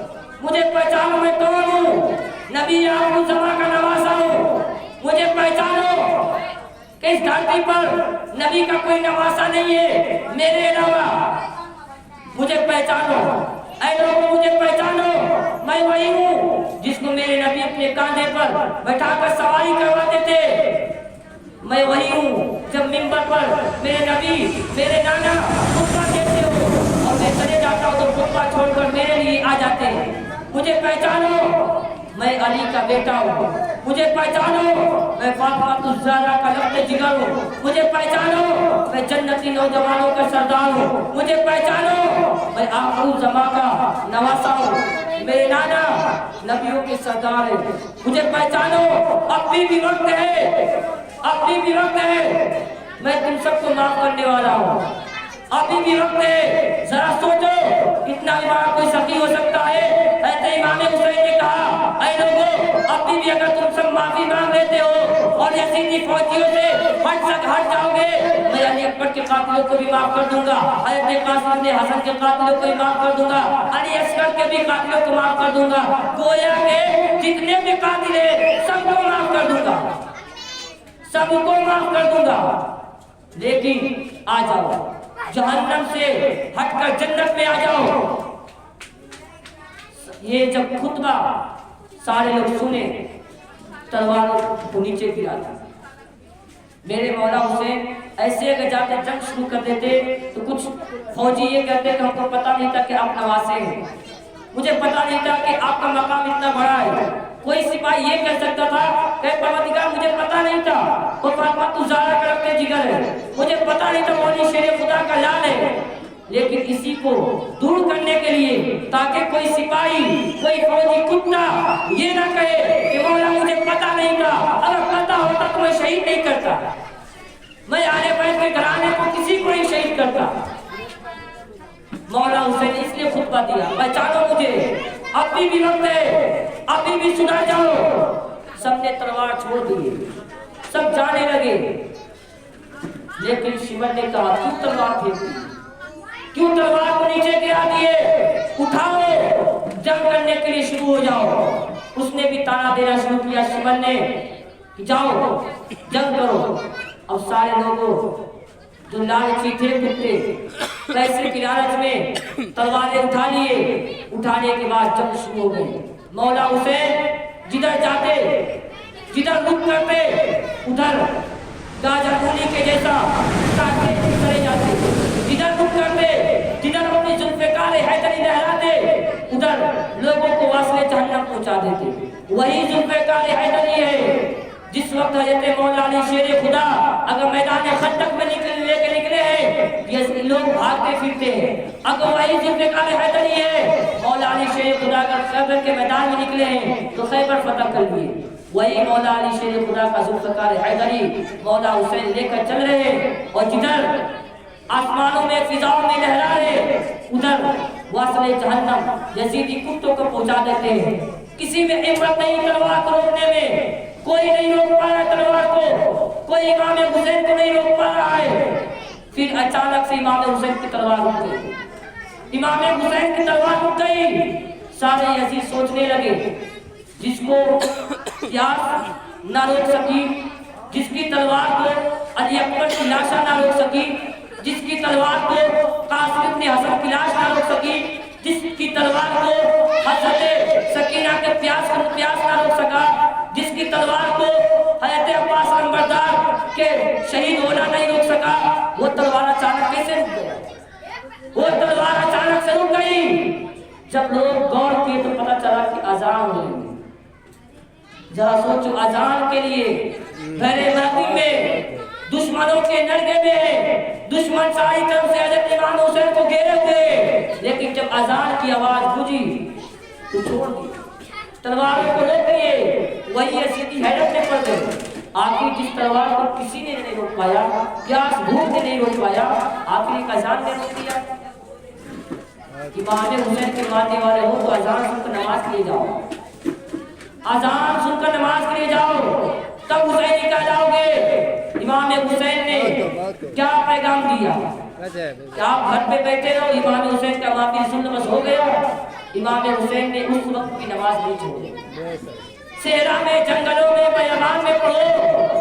مجھے پہچانو میں کون ہوں، نبی آخر الزمان کا نواسا ہوں، مجھے پہچانو کہ اس دھرتی پر نبی کا کوئی نواسا نہیں ہے میرے علاوہ۔ مجھے پہچانو، اے لوگوں مجھے پہچانو، میں وہی ہوں جس کو میرے نبی اپنے کاندھے پر بٹھا کر سواری کرواتے تھے، میں وہی ہوں جب منبر پر میرے نبی میرے نانا خطبہ دیتے ہو اور میں چلے جاتا ہوں تو خطبہ چھوڑ کر میرے لیے آ جاتے ہیں۔ مجھے پہچانو، میں علی کا بیٹا ہوں، مجھے پہچانو، میں فاطمہ الزہرا کا لفظ جگر ہوں، مجھے پہچانو، میں جنتی نوجوانوں کا سردار ہوں، مجھے پہچانو، میں آخر الزماں کا نواسا ہوں، میرے نانا نبیوں کے سردار ہیں، مجھے پہچانو، ابھی بھی وقت ہے، ابھی بھی وقت ہے، میں تم سب کو معاف کرنے والا ہوں، ابھی بھی وقت ہے، ذرا سوچو، اتنا بھی بڑا کوئی سخی ہو سکتا ہے؟ حضرت امام حسین نے کہا، اے لوگوں ابھی بھی اگر تم سب معافی مانگ لیتے ہو اور یزیدی فوجیوں سے ہٹ جاؤ گے، میں علی اکبر کے قاتلوں کو بھی معاف کر دوں گا، حضرت قاسم بن حسن کے قاتلوں کو بھی معاف کر دوں گا، علی اصغر کے بھی قاتلوں کو معاف کر دوں گا، گویا کہ جتنے بھی قاتل ہیں سب کو معاف کر دوں گا، سب کو معاف کر دوں گا، لیکن آ جاؤ جہنم سے ہٹ کر جنت میں آ جاؤ۔ یہ جب خطبہ سارے لوگ سنے، تلواروں کو نیچے گرا دیا۔ میرے مولا حسین ایسے اگر جاتے جنگ شروع کر دیتے تو کچھ فوجی یہ کہتے کہ ہم کو پتہ نہیں تھا کہ آپ نواسے ہیں، مجھے پتہ نہیں تھا کہ آپ کا مقام اتنا بڑا ہے۔ کوئی سپاہی یہ کہہ سکتا تھا کہ پروردگار مجھے پتہ نہیں تھا وہ فاطمہ الزہرا کا لفظ جگر ہے، مجھے پتہ نہیں تھا وہ شیر خدا کا لال ہے، لیکن اسی کو دور کرنے کے لیے تاکہ کوئی سپاہی کوئی فوجی کتا یہ نہ کہے کہ مولا مجھے پتہ نہیں تھا، اگر پتہ ہوتا تو میں شہید نہیں کرتا، میں آل بیت کے گھرانے کو کسی کو نہیں شہید کرتا۔ مولا حسین اس لیے خطبہ دیا، پہچانو مجھے، ابھی بھی وقت ہے، ابھی بھی سدھر جاؤ۔ سب نے تلوار چھوڑ دی، سب جانے لگے، لیکن شمر نے کہا کیوں تلوار پھینکی، کیوں تلوار کو نیچے گرا دیے، اٹھاؤ جنگ کرنے کے لیے شروع ہو جاؤ۔ اس نے بھی تانا دینا شروع کیا شمر نے کہ جاؤ جنگ کرو۔ اب سارے لوگوں جو لالچی تھے کتے پیسے کی لالچ میں تلواریں اٹھا لیے، اٹھانے کے بعد جنگ شروع ہو گئی۔ مولا حسین جدھر جاتے جدھر رک کرتے ادھر گاجر مولی کے جیسا کاٹتے چلے جاتے، جدھر رک کرتے جدھر اپنی ذوالفقار حیدری لہراتے ادھر لوگوں کو واصل جہنم پہنچا دیتے۔ وہی ذوالفقار حیدری ہے جس وقت حضرت مولا علی شیر خدا اگر میدان خندق میں لے کے نکلے ہیں یہ لوگ بھاگتے پھرتے ہیں، اگر وہی ذوالفقار حیدری ہے مولا علی شیر خدا اگر خیبر کے میدان میں نکلے ہیں تو خیبر فتح کر لیے، وہی مولا علی شیر خدا کا ذوالفقار حیدری مولا حسین لے کر چل رہے ہیں، اور جدھر آسمانوں میں فضاؤں میں لہرا رہے ادھر واصل جہنم یزیدی کتوں کو پہنچا دیتے ہیں۔ کسی میں ہمت نہیں تلوار کو روکنے میں، کوئی نہیں روک پا رہا تلوار کو، کوئی امام حسین کو نہیں روک پا رہا ہے۔ پھر اچانک سے امام حسین کی تلوار رک گئی، امام حسین کی تلوار رک گئی۔ سارے یزید سوچنے لگے جس کو پیاس نہ روک سکی، جس کی تلوار کو علی اکبر کی لاشا نہ روک سکی، جس کی تلوار کو قاسم بن حسن کی لاش نہ روک سکی، جس کی تلوار کو حضرت سکینہ کے پیاس نہ روک سکا، جس کی تلوار کو حضرت عباس علمبردار کے شہید ہونا نہیں روک سکا، وہ تلوار اچانک کیسے رک گیا؟ وہ تلوار اچانک سے رک گئی۔ جب لوگ غور کیے تو پتہ چلا کہ اذان ہو رہی ہے۔ ذرا سوچو، اذان کے لیے بحر مہدی میں دشمنوں کے نرگے میں دشمن ساری طرف سے حضرت امام حسین کو گھیرے ہوئے، لیکن جب اذان کی آواز گونجی تو چھوڑ دی، تلواروں کو روک لیے، وہی یزیدی حیرت میں پڑ گئے۔ آخر جس تلوار کو کسی نے نہیں روک پایا، پیاس بھوک نے نہیں روک پایا، آخر ایک اذان نے روک دیا۔ امام حسین کے ماننے والے ہو تو اذان سن کر نماز کے لیے جاؤ، اذان سن کر نماز کے لیے جاؤ، تب حسینی کہہ جاؤ گے۔ امام حسین نے کیا پیغام دیا کہ آپ گھر پہ بیٹھے رہو، امام حسین کا معافی سن بس ہو گیا۔ امام حسین نے اس وقت کی نماز نہیں چھوڑی۔ صحرا میں، جنگلوں میں، بیابان میں پڑھو،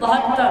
72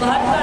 72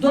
2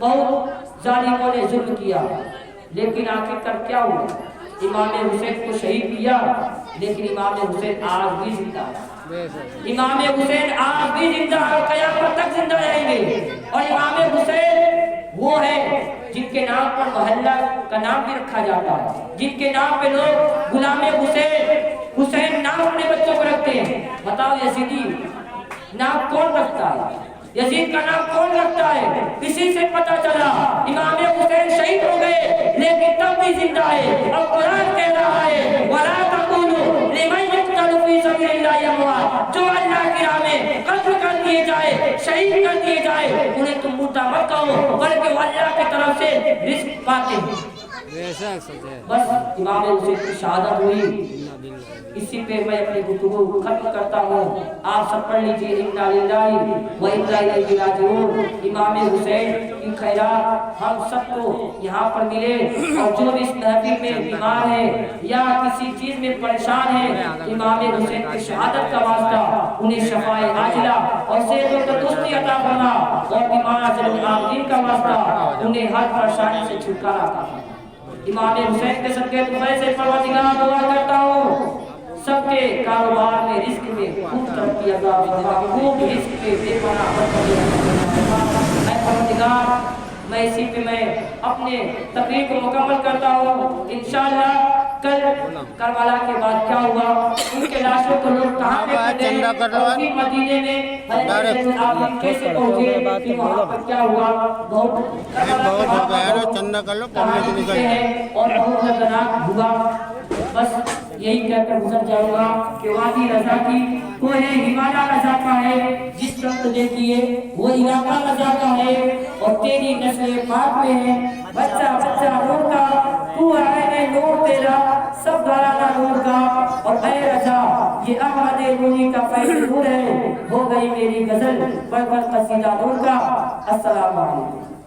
بہت ظالموں نے ظلم کیا، لیکن آخر کر کیا ہوا؟ امام حسین کو شہید کیا، لیکن امام حسین آج بھی زندہ ہے۔ امام حسین آج بھی زندہ ہے، قیامت تک زندہ رہیں گے۔ اور امام حسین وہ ہے جن کے نام پر محلہ کا نام بھی رکھا جاتا ہے، جن کے نام پہ لوگ غلام حسین نام اپنے بچوں کو رکھتے ہیں۔ بتاؤ یزیدی نام کون رکھتا ہے؟ یزید کا نام کون رکھتا ہے؟ اسی سے پتہ چلا امام حسین شہید ہو گئے لیکن تب بھی زندہ ہے۔ اور قرآن کہہ رہا ہے وَلَا تَقُولُوا لِمَن يُقْتَلُ فِي سَبِيلِ اللَّهِ أَمْوَاتٌ، جو اللہ کی راہ میں قتل کر دیے جائے، شہید کر دیے جائے، انہیں تم مردہ مت کہو بلکہ وہ اللہ کی طرف سے رزق پاتے ہیں۔ بس امام حسین کی شہادت ہوئی، اسی پہ میں اپنی گفتگو ختم کرتا ہوں۔ آپ سب پڑھ لیجئے اِنَّا لِلَّهِ وَإِنَّا إِلَيْهِ رَاجِعُونَ۔ امام حسین کی خیرات ہم سب کو یہاں پر ملے، اور جو بھی اس محفل میں بیمار ہے یا کسی چیز میں پریشان ہے، امام حسین کی شہادت کا واسطہ انہیں شفاء عاجلہ اور صحت و تندرستی عطا فرما، اور بیمار العالمین کا واسطہ انہیں ہر پریشانی سے چھٹکارا عطا فرما۔ امام حسین کے صدقے تمہیں سے پروردگار دعا کرتا ہوں سب کے کاروبار میں، رزق میں خوب ترقی عطا فرما، خوب رزق میں بے پناہ برکت عطا فرما۔ اے پروردگار، میں اسی پہ میں اپنے تقریر کو مکمل کرتا ہوں۔ انشاءاللہ کل کربلا کے بعد کیا ہوا، ان کے لاشوں کو لوگ کہاں پہ کھڑے، اور پھر مدینے میں حضرت آپ کیسے پہنچے، پھر وہاں پر کیا ہوا، بہت کربلا کے بعد کہانی ہیں اور بہت دردناک ہوا۔ بس یہی کہہ کر گزر جاؤں گا کہ وادی رضا کی کوہ ہمالیہ رضا کا ہے، جس طرف تجھے کیے وہ علاقہ رضا کا ہے، اور تیری نسل پاک میں ہے بچہ بچہ نور کا، تو ہے نور تیرا سب گھرانہ نور کا۔ اور اے رضا یہ احمد رومی کا فیض نور ہے، ہو گئی میری غزل بڑھ کر قصیدہ نور کا۔ السلام علیکم۔